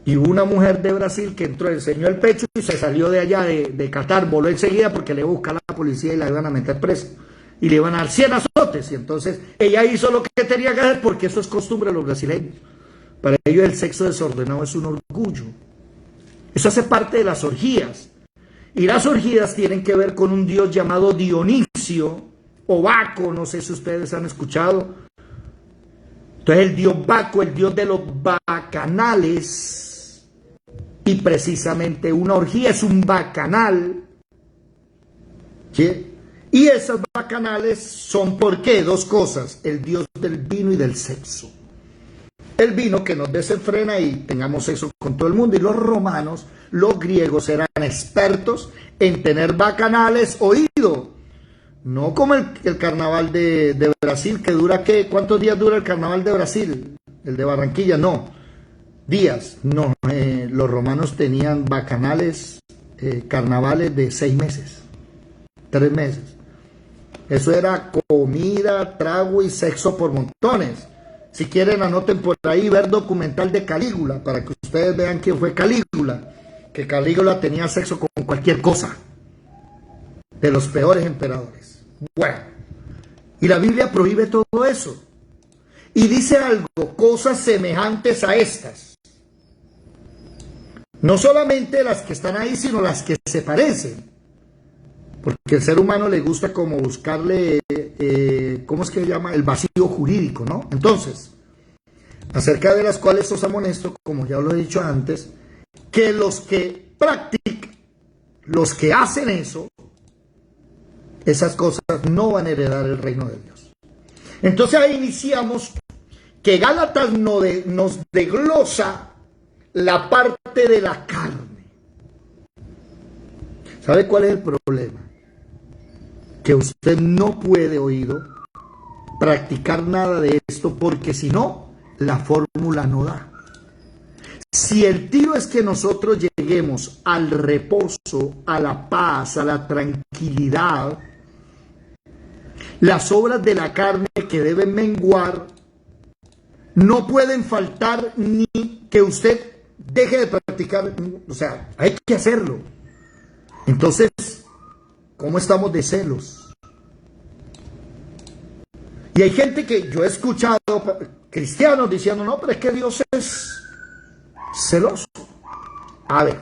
Y hubo una mujer de Brasil que entró, enseñó el pecho y se salió de allá de Qatar, voló enseguida porque le iba a buscar a la policía y la iban a meter presa. Y le iban a dar 100 azotes. Y entonces ella hizo lo que tenía que hacer porque eso es costumbre de los brasileños. Para ellos el sexo desordenado es un orgullo. Eso hace parte de las orgías. Y las orgías tienen que ver con un dios llamado Dionisio o Baco, no sé si ustedes han escuchado. Entonces el dios Baco, el dios de los bacanales, y precisamente una orgía es un bacanal, ¿sí? Y esas bacanales son, ¿por qué? Dos cosas: el dios del vino y del sexo. El vino que nos desenfrena y tengamos sexo con todo el mundo. Y los romanos, los griegos eran expertos en tener bacanales oído. No como el carnaval de Brasil, que dura, ¿qué? ¿Cuántos días dura el carnaval de Brasil? El de Barranquilla, no. Días, no. Los romanos tenían bacanales, carnavales de 6 meses, 3 meses. Eso era comida, trago y sexo por montones. Si quieren, anoten por ahí, ver documental de Calígula, para que ustedes vean quién fue Calígula. Que Calígula tenía sexo con cualquier cosa. De los peores emperadores. Bueno, y la Biblia prohíbe todo eso. Y dice algo, cosas semejantes a estas. No solamente las que están ahí, sino las que se parecen. Porque al ser humano le gusta como buscarle, ¿cómo es que se llama? El vacío jurídico, ¿no? Entonces, acerca de las cuales os amonesto, como ya lo he dicho antes, que los que practican, los que hacen eso, esas cosas no van a heredar el reino de Dios. Entonces ahí iniciamos que Gálatas nos desglosa la parte de la carne. ¿Sabe cuál es el problema? Que usted no puede, oído, practicar nada de esto, porque si no, la fórmula no da. Si el tiro es que nosotros lleguemos al reposo, a la paz, a la tranquilidad, las obras de la carne que deben menguar no pueden faltar, ni que usted deje de practicar. O sea, hay que hacerlo. Entonces, ¿cómo estamos de celos? Y hay gente que yo he escuchado, cristianos, diciendo, no, pero es que Dios es celoso. A ver,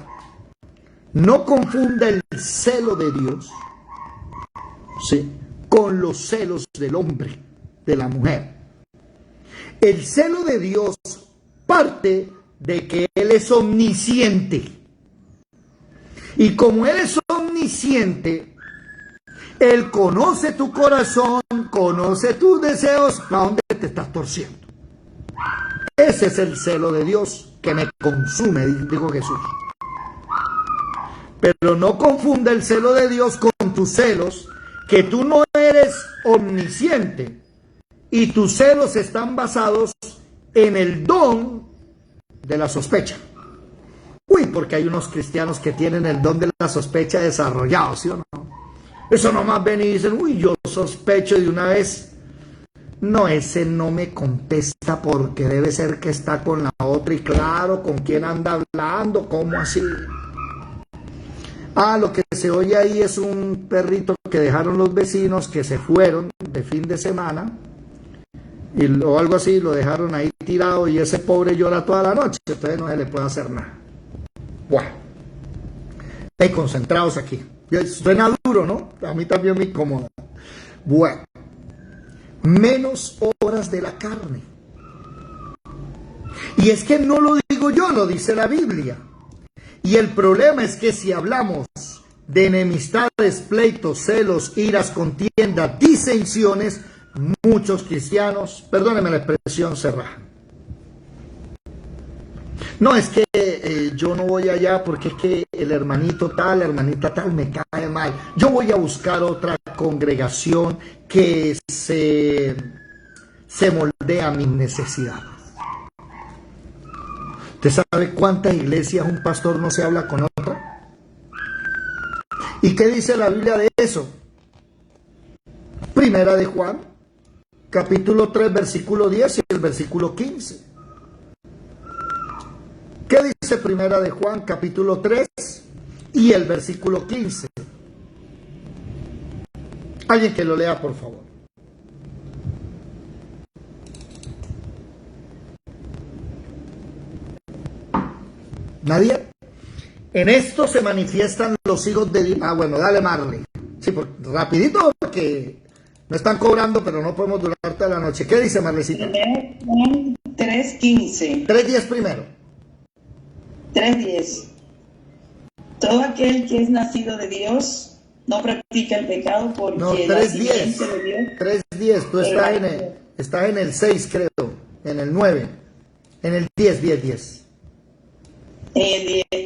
no confunda el celo de Dios, ¿sí?, con los celos del hombre, de la mujer. El celo de Dios parte de que Él es omnisciente. Y como Él es omnisciente, Él conoce tu corazón, conoce tus deseos, a dónde te estás torciendo. Ese es el celo de Dios que me consume, dijo Jesús. Pero no confunda el celo de Dios con tus celos, que tú no eres omnisciente y tus celos están basados en el don de la sospecha. Uy, porque hay unos cristianos que tienen el don de la sospecha desarrollado, ¿sí o no? Eso nomás ven y dicen, uy, yo sospecho de una vez. No, ese no me contesta porque debe ser que está con la otra, y claro, ¿con quién anda hablando? ¿Cómo así? Ah, lo que se oye ahí es un perrito que dejaron los vecinos, que se fueron de fin de semana, o algo así, lo dejaron ahí tirado y ese pobre llora toda la noche, entonces no se le puede hacer nada. Bueno, hey, concentrados aquí. Suena duro, ¿no? A mí también me incomoda. Bueno, menos obras de la carne. Y es que no lo digo yo, lo dice la Biblia. Y el problema es que si hablamos de enemistades, pleitos, celos, iras, contiendas, disensiones, muchos cristianos, perdónenme la expresión, se rajan. No, es que yo no voy allá porque es que el hermanito tal, la hermanita tal me cae mal. Yo voy a buscar otra congregación que se moldee a mis necesidades. ¿Usted sabe cuántas iglesias un pastor no se habla con otra? ¿Y qué dice la Biblia de eso? Primera de Juan, capítulo 3, versículo 10 y el versículo 15. ¿Qué dice Primera de Juan, capítulo 3 y el versículo 15? Alguien que lo lea, por favor. ¿Nadie? En esto se manifiestan los hijos de Dios. Ah, bueno, dale, Marley. Sí, rapidito, porque Me están cobrando, pero no podemos durar toda la noche. ¿Qué dice Marlecita? Juan 3:15. 3:10 primero. 3:10. Todo aquel que es nacido de Dios no practica el pecado porque No, la 3:10. simiente de Dios. 3:10. Tú estás en el 6, creo. En el 9. En el 10.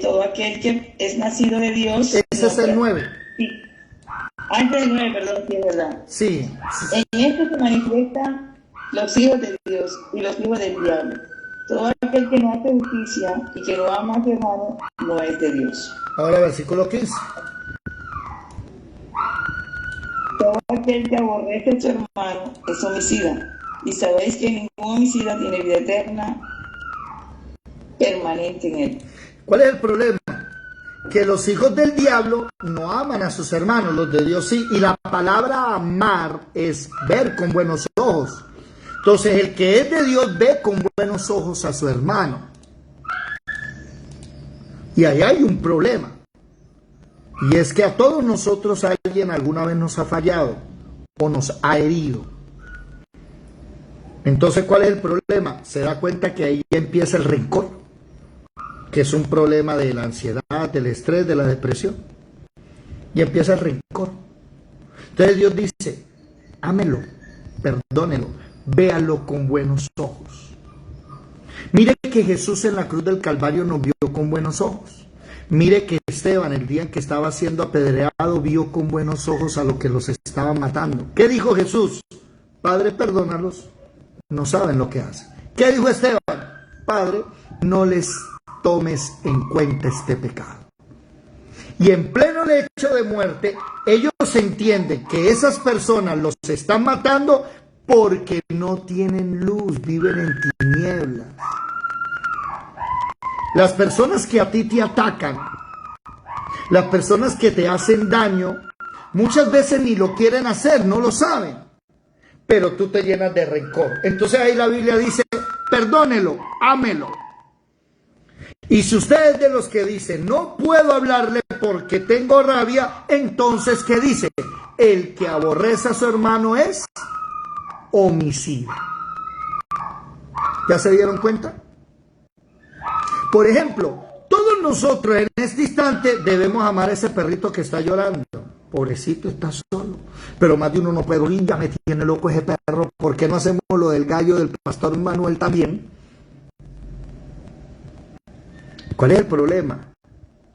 Todo aquel que es nacido de Dios. Ese es el 9. Sí. Antes del 9, perdón, sí es verdad. Sí. En esto se manifiestan los hijos de Dios y los hijos del diablo. Todo aquel que no hace justicia y que no ama a su hermano no es de Dios. Ahora versículo 15. Todo aquel que aborrece a su hermano es homicida. Y sabéis que ningún homicida tiene vida eterna permanente en él. ¿Cuál es el problema? Que los hijos del diablo no aman a sus hermanos, los de Dios sí. Y la palabra amar es ver con buenos ojos. Entonces el que es de Dios ve con buenos ojos a su hermano. Y ahí hay un problema. Y es que a todos nosotros alguien alguna vez nos ha fallado o nos ha herido. Entonces, ¿cuál es el problema? Se da cuenta que ahí empieza el rencor, que es un problema de la ansiedad, del estrés, de la depresión. Y empieza el rencor. Entonces Dios dice, ámelo, perdónelo, véalo con buenos ojos. Mire que Jesús en la cruz del Calvario nos vio con buenos ojos. Mire que Esteban, el día en que estaba siendo apedreado, vio con buenos ojos a los que los estaban matando. ¿Qué dijo Jesús? Padre, perdónalos, no saben lo que hacen. ¿Qué dijo Esteban? Padre, no les tomes en cuenta este pecado. Y en pleno lecho de muerte, ellos entienden que esas personas los están matando porque no tienen luz, viven en tinieblas. Las personas que a ti te atacan, las personas que te hacen daño, muchas veces ni lo quieren hacer, no lo saben, pero tú te llenas de rencor. Entonces ahí la Biblia dice, perdónelo, ámelo. Y si usted es de los que dicen, no puedo hablarle porque tengo rabia, entonces ¿qué dice? El que aborrece a su hermano es homicida. ¿Ya se dieron cuenta? Por ejemplo, todos nosotros en este instante debemos amar a ese perrito que está llorando. Pobrecito, está solo. Pero más de uno no puede oír, ya me tiene loco ese perro. ¿Por qué no hacemos lo del gallo del pastor Manuel también? ¿Cuál es el problema?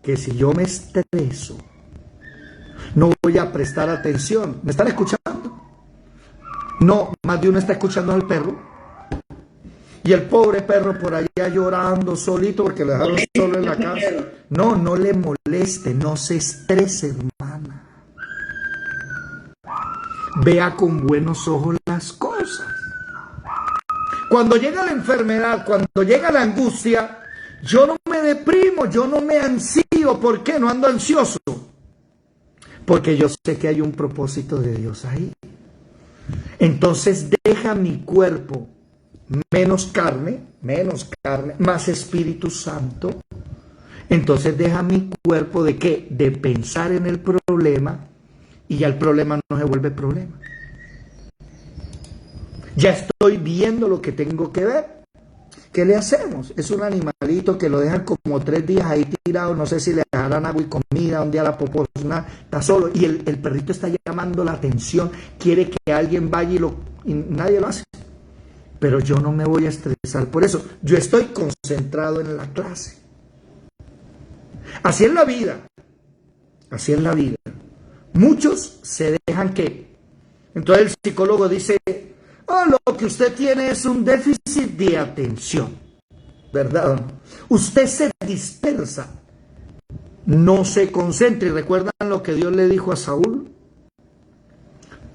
Que si yo me estreso, no voy a prestar atención. ¿Me están escuchando? No, más de uno está escuchando al perro. Y el pobre perro por allá llorando solito porque lo dejaron solo en la casa. No, no le moleste, no se estrese, hermana. Vea con buenos ojos las cosas. Cuando llega la enfermedad, cuando llega la angustia, yo no me deprimo, yo no me ansío. ¿Por qué? No ando ansioso. Porque yo sé que hay un propósito de Dios ahí. Entonces deja mi cuerpo menos carne, más Espíritu Santo. Entonces deja mi cuerpo de ¿qué? De pensar en el problema y ya el problema no se vuelve problema. Ya estoy viendo lo que tengo que ver. ¿Qué le hacemos? Es un animalito que lo dejan como 3 días ahí tirado, no sé si le dejarán agua y comida, un día la popozna, está solo y el perrito está llamando la atención, quiere que alguien vaya y nadie lo hace. Pero yo no me voy a estresar por eso. Yo estoy concentrado en la clase. Así es la vida. Así es la vida. Muchos se dejan que. Entonces el psicólogo dice, oh, lo que usted tiene es un déficit de atención. ¿Verdad? Usted se dispersa. No se concentra. ¿Y recuerdan lo que Dios le dijo a Saúl?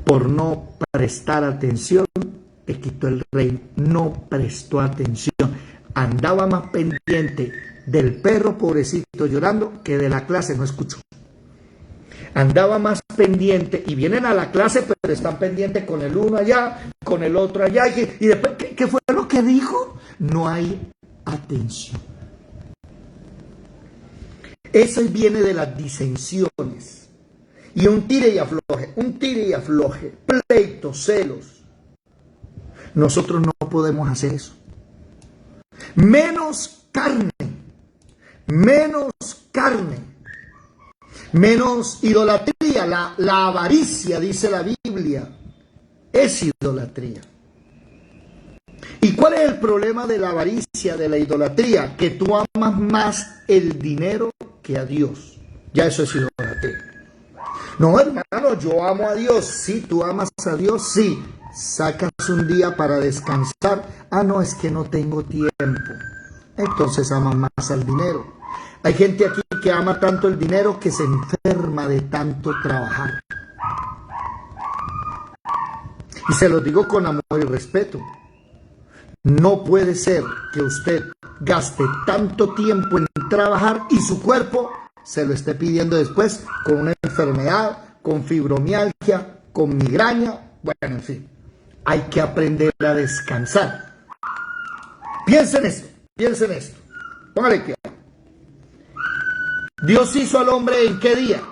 Por no prestar atención, te quitó el rey. No prestó atención. Andaba más pendiente del perro pobrecito llorando que de la clase, no escuchó. Andaba más pendiente y vienen a la clase, pero están pendientes con el uno allá, con el otro allá. Y después, ¿qué fue lo que dijo? No hay atención. Eso viene de las disensiones. Y un tire y afloje, pleitos, celos. Nosotros no podemos hacer eso. Menos carne, menos idolatría. La avaricia, dice la Biblia, es idolatría. ¿Y cuál es el problema de la avaricia, de la idolatría? Que tú amas más el dinero que a Dios. Ya eso es idolatría. No, hermano, yo amo a Dios. Sí, tú amas a Dios, sí. Sacas un día para descansar. Ah, no, es que no tengo tiempo. Entonces amas más al dinero. Hay gente aquí que ama tanto el dinero que se enferma de tanto trabajar. Y se lo digo con amor y respeto. No puede ser que usted gaste tanto tiempo en trabajar y su cuerpo se lo esté pidiendo después con una enfermedad, con fibromialgia, con migraña. Bueno, en fin, hay que aprender a descansar. Piensen en esto. Póngale cuidado. Dios hizo al hombre ¿en qué día?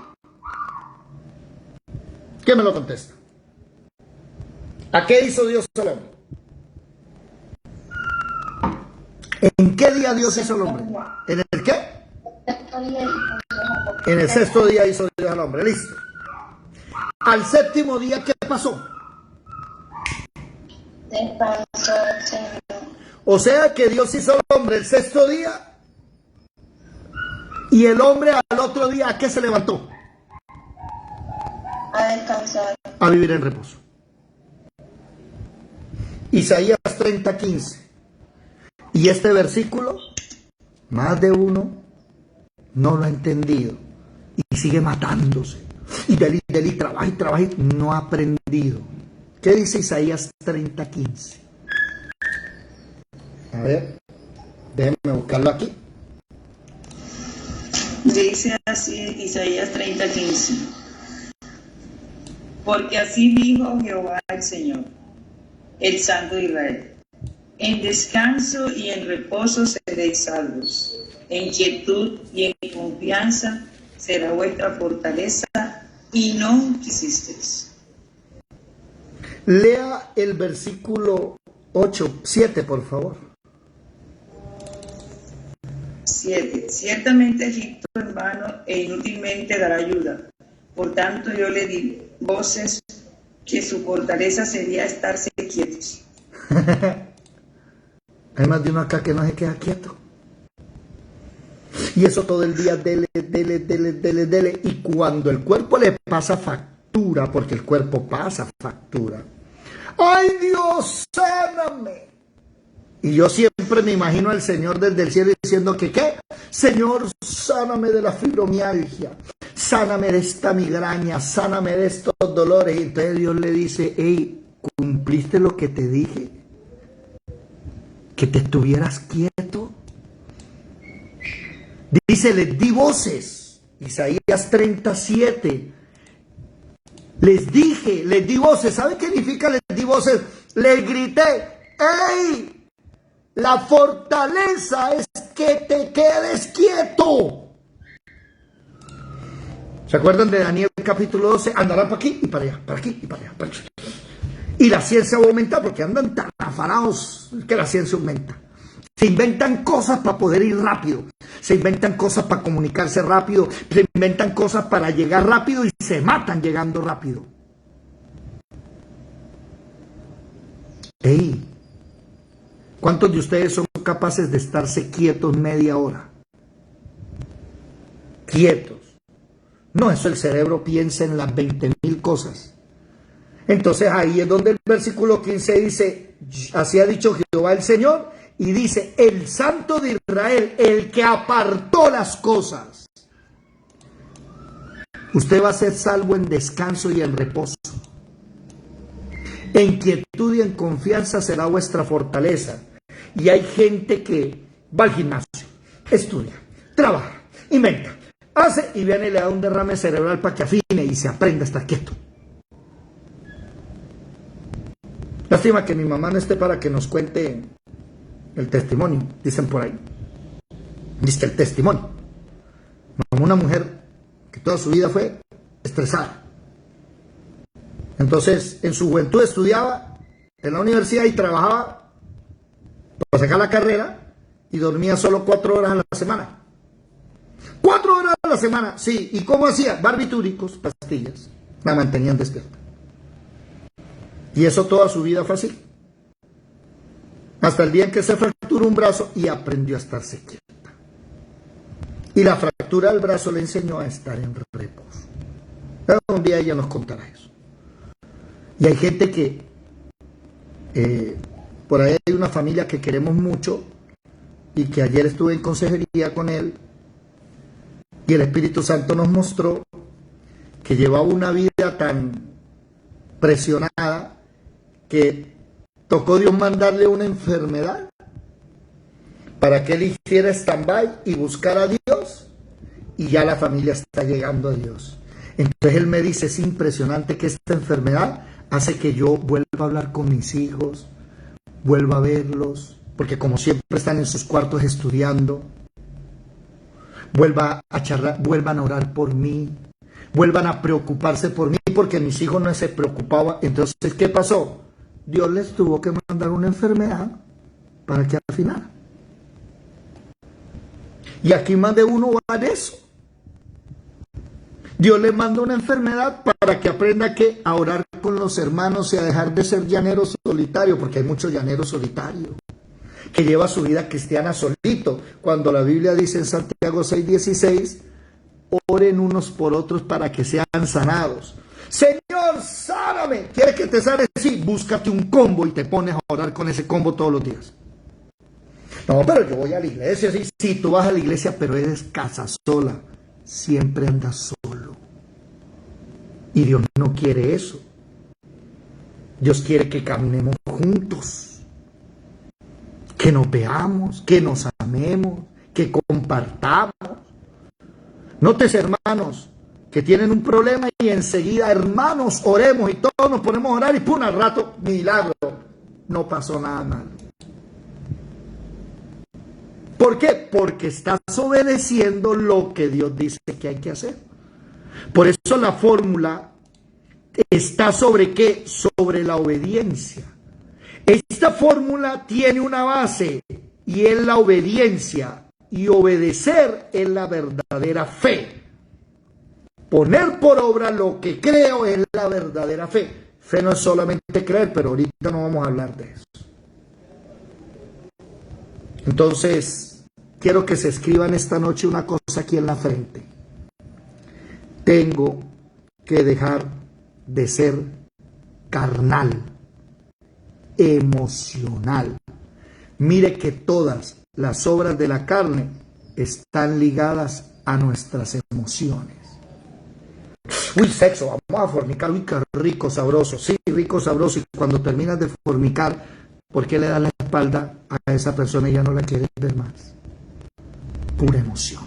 ¿Quién me lo contesta? ¿A qué hizo Dios al hombre? ¿En qué día Dios hizo al hombre? ¿En el qué? En el sexto día hizo Dios al hombre. Listo. Al séptimo día, ¿qué pasó? Descansó el Señor. O sea que Dios hizo al hombre el sexto día y el hombre al otro día, ¿a qué se levantó? A descansar. A vivir en reposo. Isaías 30:15. Y este versículo, más de uno no lo ha entendido y sigue matándose. Y trabaja y trabaja y no ha aprendido. ¿Qué dice Isaías 30:15? A ver, déjenme buscarlo aquí. Dice así Isaías 30:15. Porque así dijo Jehová el Señor, el Santo de Israel. En descanso y en reposo seréis salvos. En quietud y en confianza será vuestra fortaleza, y no quisisteis. Lea el versículo 7, por favor. 7. Ciertamente Egipto en vano e inútilmente dará ayuda. Por tanto yo le di voces que su fortaleza sería estarse quietos. Hay más de uno acá que no se queda quieto. Y eso todo el día, dele. Y cuando el cuerpo le pasa factura, porque el cuerpo pasa factura. ¡Ay, Dios, sáname! Y yo siempre me imagino al Señor desde el cielo diciendo que, ¿qué? Señor, sáname de la fibromialgia, sáname de esta migraña, sáname de estos dolores. Y entonces Dios le dice, hey, ¿cumpliste lo que te dije? Que te estuvieras quieto. Dice, les di voces. Isaías 37. Les dije, les di voces. ¿Sabe qué significa les di voces? Les grité, ¡ey! La fortaleza es que te quedes quieto. ¿Se acuerdan de Daniel capítulo 12? Andarán para aquí y para allá, para aquí y para allá, para allá. Y la ciencia va a aumentar porque andan tan afanados que la ciencia aumenta. Se inventan cosas para poder ir rápido. Se inventan cosas para comunicarse rápido. Se inventan cosas para llegar rápido y se matan llegando rápido. ¡Ey! ¿Cuántos de ustedes son capaces de estarse quietos media hora? Quietos. No, eso el cerebro piensa en las 20.000 cosas. Entonces ahí es donde el versículo 15 dice, así ha dicho Jehová el Señor, y dice, el Santo de Israel, el que apartó las cosas. Usted va a ser salvo en descanso y en reposo. En quietud y en confianza será vuestra fortaleza. Y hay gente que va al gimnasio, estudia, trabaja, inventa, hace y viene y le da un derrame cerebral para que afine y se aprenda a estar quieto. Lástima que mi mamá no esté para que nos cuente el testimonio, dicen por ahí. Dice el testimonio. Una mujer que toda su vida fue estresada. Entonces, en su juventud estudiaba en la universidad y trabajaba para sacar la carrera y dormía solo 4 horas a la semana. 4 horas a la semana, sí. ¿Y cómo hacía? Barbitúricos, pastillas. La mantenían despierta. Y eso toda su vida fue así. Hasta el día en que se fracturó un brazo y aprendió a estarse quieta. Y la fractura del brazo le enseñó a estar en reposo. Pero un día ella nos contará eso. Y hay gente que, por ahí hay una familia que queremos mucho y que ayer estuve en consejería con él y el Espíritu Santo nos mostró que llevaba una vida tan presionada que tocó Dios mandarle una enfermedad para que él hiciera stand-by y buscara a Dios, y ya la familia está llegando a Dios. Entonces él me dice, es impresionante que esta enfermedad hace que yo vuelva a hablar con mis hijos, vuelva a verlos, porque como siempre están en sus cuartos estudiando, vuelva a charlar, vuelvan a orar por mí, vuelvan a preocuparse por mí, porque mis hijos no se preocupaban. Entonces, ¿qué pasó? Dios les tuvo que mandar una enfermedad para que afinara. Y aquí más de uno va en eso. Dios le manda una enfermedad para que aprenda a orar con los hermanos y a dejar de ser llanero solitario, porque hay muchos llaneros solitarios, que lleva su vida cristiana solito, cuando la Biblia dice en Santiago 6:16, oren unos por otros para que sean sanados. Señor, sáname. ¿Quieres que te sane? Sí, búscate un combo y te pones a orar con ese combo todos los días. No, pero yo voy a la iglesia. Sí, tú vas a la iglesia, pero eres casa sola. Siempre andas solo. Y Dios no quiere eso. Dios quiere que caminemos juntos, que nos veamos, que nos amemos, que compartamos. Nótese, hermanos, que tienen un problema y enseguida, hermanos, oremos, y todos nos ponemos a orar y ¡pum! Al rato, milagro, no pasó nada mal. ¿Por qué? Porque estás obedeciendo lo que Dios dice que hay que hacer. Por eso la fórmula está sobre ¿qué? Sobre la obediencia. Esta fórmula tiene una base y es la obediencia. Y obedecer es la verdadera fe. Poner por obra lo que creo es la verdadera fe. Fe no es solamente creer, pero ahorita no vamos a hablar de eso. Entonces, quiero que se escriban esta noche una cosa aquí en la frente. Tengo que dejar de ser carnal, emocional. Mire que todas las obras de la carne están ligadas a nuestras emociones. Uy, sexo, vamos a fornicar, uy, qué rico, sabroso. Sí, rico, sabroso. Y cuando terminas de fornicar, ¿por qué le das la espalda a esa persona y ya no la quieres ver más? Pura emoción.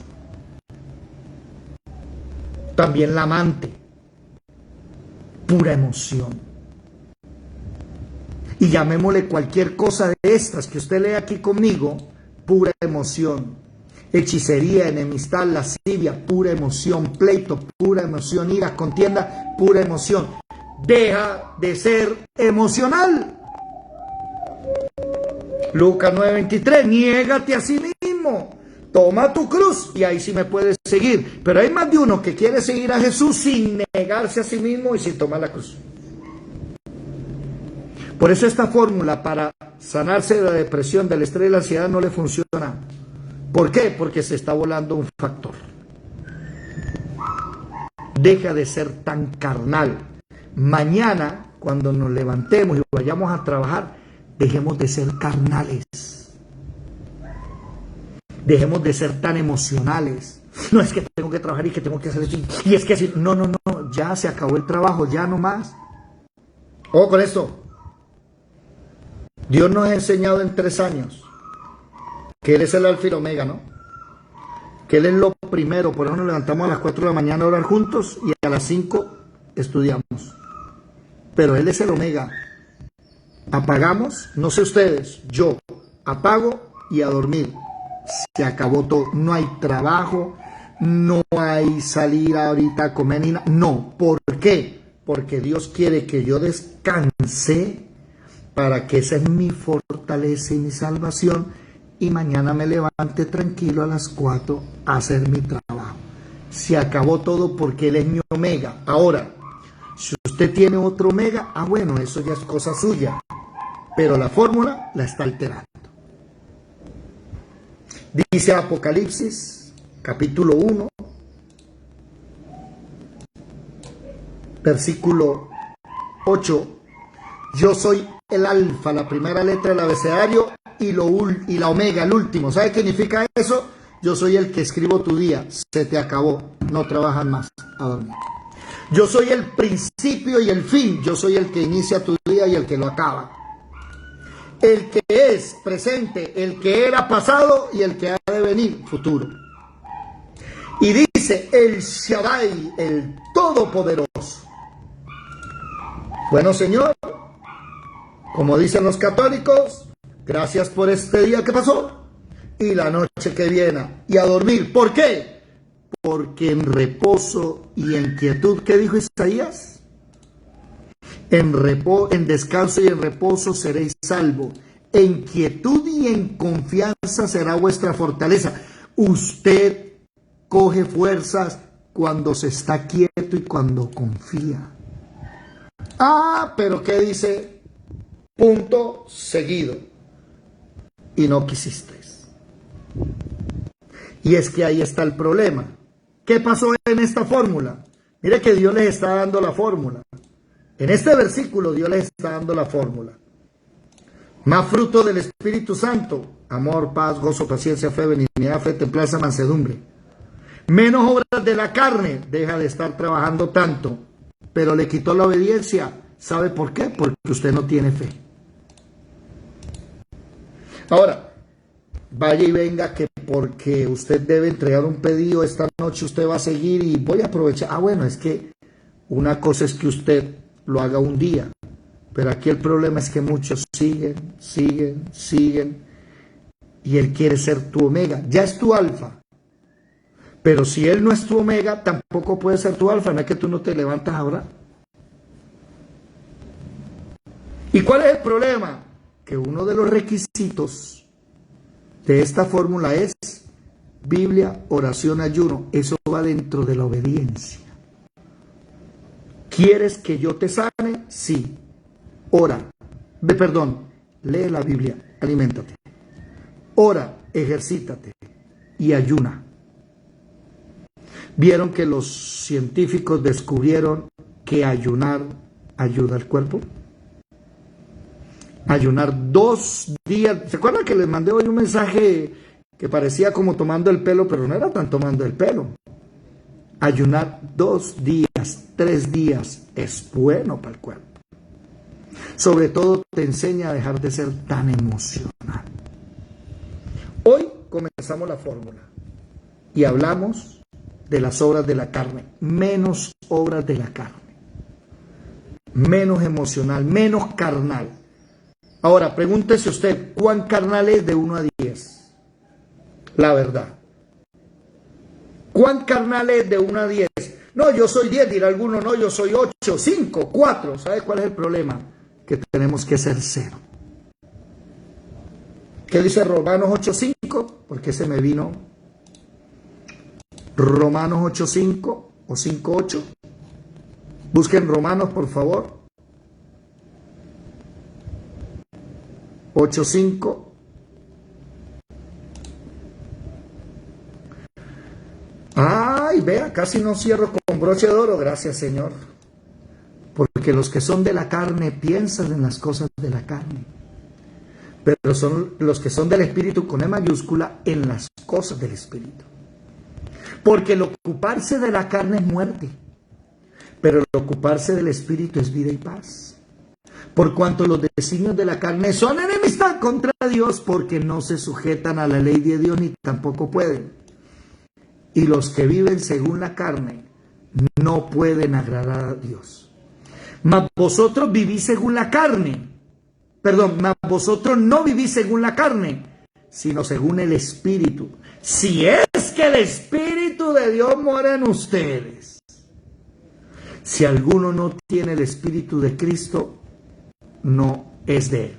También la amante, pura emoción. Y llamémosle cualquier cosa de estas que usted lee aquí conmigo, pura emoción. Hechicería, enemistad, lascivia, pura emoción. Pleito, pura emoción. Ira, contienda, pura emoción. Deja de ser emocional. Lucas 9:23, niégate a sí mismo, toma tu cruz, y ahí sí me puedes seguir. Pero hay más de uno que quiere seguir a Jesús sin negarse a sí mismo y sin tomar la cruz. Por eso esta fórmula para sanarse de la depresión, del estrés y la ansiedad no le funciona. ¿Por qué? Porque se está volando un factor. Deja de ser tan carnal. Mañana, cuando nos levantemos y vayamos a trabajar, dejemos de ser carnales. Dejemos de ser tan emocionales. No es que tengo que trabajar y que tengo que hacer eso. Y es que así, no, ya se acabó el trabajo, ya no más. Ojo con esto. Dios nos ha enseñado en 3 años que Él es el alfa y el omega, ¿no? Que Él es lo primero. Por eso nos levantamos a las 4 de la mañana a orar juntos y a las 5 estudiamos. Pero Él es el omega. Apagamos, no sé ustedes, yo apago y a dormir. Se acabó todo. No hay trabajo, no hay salir ahorita a comer ni nada. No, ¿por qué? Porque Dios quiere que yo descanse para que esa es mi fortaleza y mi salvación, y mañana me levante tranquilo a las 4 a hacer mi trabajo. Se acabó todo porque Él es mi omega. Ahora, si usted tiene otro omega, bueno, eso ya es cosa suya, pero la fórmula la está alterando. Dice Apocalipsis, capítulo 1, versículo 8, yo soy el alfa, la primera letra del abecedario, y la omega, el último. ¿Sabe qué significa eso? Yo soy el que escribo tu día, se te acabó, no trabajas más, a dormir. Yo soy el principio y el fin, yo soy el que inicia tu día y el que lo acaba. El que es presente, el que era pasado y el que ha de venir, futuro. Y dice el Shaddai, el Todopoderoso. Bueno, Señor, como dicen los católicos, gracias por este día que pasó y la noche que viene, y a dormir. ¿Por qué? Porque en reposo y en quietud, ¿qué dijo Isaías? En descanso y en reposo seréis salvos. En quietud y en confianza será vuestra fortaleza. Usted coge fuerzas cuando se está quieto y cuando confía. Pero ¿qué dice? Punto seguido. Y no quisiste. Y es que ahí está el problema. ¿Qué pasó en esta fórmula? Mire que Dios les está dando la fórmula. En este versículo Dios les está dando la fórmula. Más fruto del Espíritu Santo: amor, paz, gozo, paciencia, fe, benignidad, fe, templanza, mansedumbre. Menos obras de la carne. Deja de estar trabajando tanto. Pero le quitó la obediencia. ¿Sabe por qué? Porque usted no tiene fe. Ahora, vaya y venga que porque usted debe entregar un pedido esta noche, usted va a seguir y voy a aprovechar. Bueno, es que una cosa es que usted lo haga un día, pero aquí el problema es que muchos siguen, y Él quiere ser tu omega. Ya es tu alfa, pero si Él no es tu omega, tampoco puede ser tu alfa. No es que tú no te levantas ahora. ¿Y cuál es el problema? Que uno de los requisitos de esta fórmula es Biblia, oración, ayuno. Eso va dentro de la obediencia. ¿Quieres que yo te sane? Sí. Ora. Lee la Biblia, aliméntate. Ora, ejercítate y ayuna. ¿Vieron que los científicos descubrieron que ayunar ayuda al cuerpo? Ayunar 2 días. ¿Se acuerdan que les mandé hoy un mensaje que parecía como tomando el pelo, pero no era tan tomando el pelo? Ayunar 2 días, 3 días es bueno para el cuerpo. Sobre todo te enseña a dejar de ser tan emocional. Hoy comenzamos la fórmula y hablamos de las obras de la carne. Menos obras de la carne. Menos emocional, menos carnal. Ahora, pregúntese usted, ¿cuán carnal es de 1 a 10? La verdad. ¿Cuán carnal es de 1 a 10? No, yo soy 10, dirá alguno, no, yo soy 8, 5, 4. ¿Sabe cuál es el problema? Que tenemos que ser 0. ¿Qué dice Romanos 8:5? Porque se me vino Romanos 8:5 o 5:8. Busquen Romanos, por favor. 8:5. Ay, vea, casi no cierro con broche de oro, gracias Señor. Porque los que son de la carne piensan en las cosas de la carne. Pero son los que son del Espíritu, con E mayúscula, en las cosas del Espíritu. Porque el ocuparse de la carne es muerte, pero el ocuparse del Espíritu es vida y paz. Por cuanto los designios de la carne son enemistad contra Dios, porque no se sujetan a la ley de Dios ni tampoco pueden. Y los que viven según la carne no pueden agradar a Dios. Mas vosotros vivís según la carne. Mas vosotros no vivís según la carne, sino según el Espíritu. Si es es que el Espíritu de Dios mora en ustedes. Si alguno no tiene el Espíritu de Cristo, no es de él.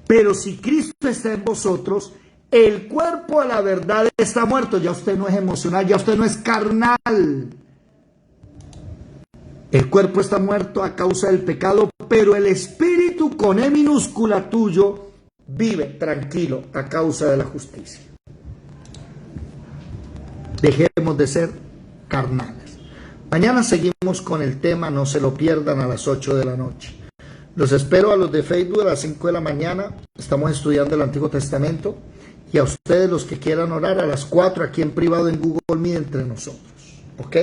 Pero si Cristo está en vosotros, el cuerpo a la verdad está muerto. Ya usted no es emocional, ya usted no es carnal. El cuerpo está muerto a causa del pecado, pero el espíritu con E minúscula tuyo vive tranquilo a causa de la justicia. Dejemos de ser carnales. Mañana seguimos con el tema, no se lo pierdan, a las 8 de la noche. Los espero a los de Facebook a las 5 de la mañana. Estamos estudiando el Antiguo Testamento. Y a ustedes los que quieran orar a las 4 aquí en privado en Google Meet entre nosotros. ¿Ok?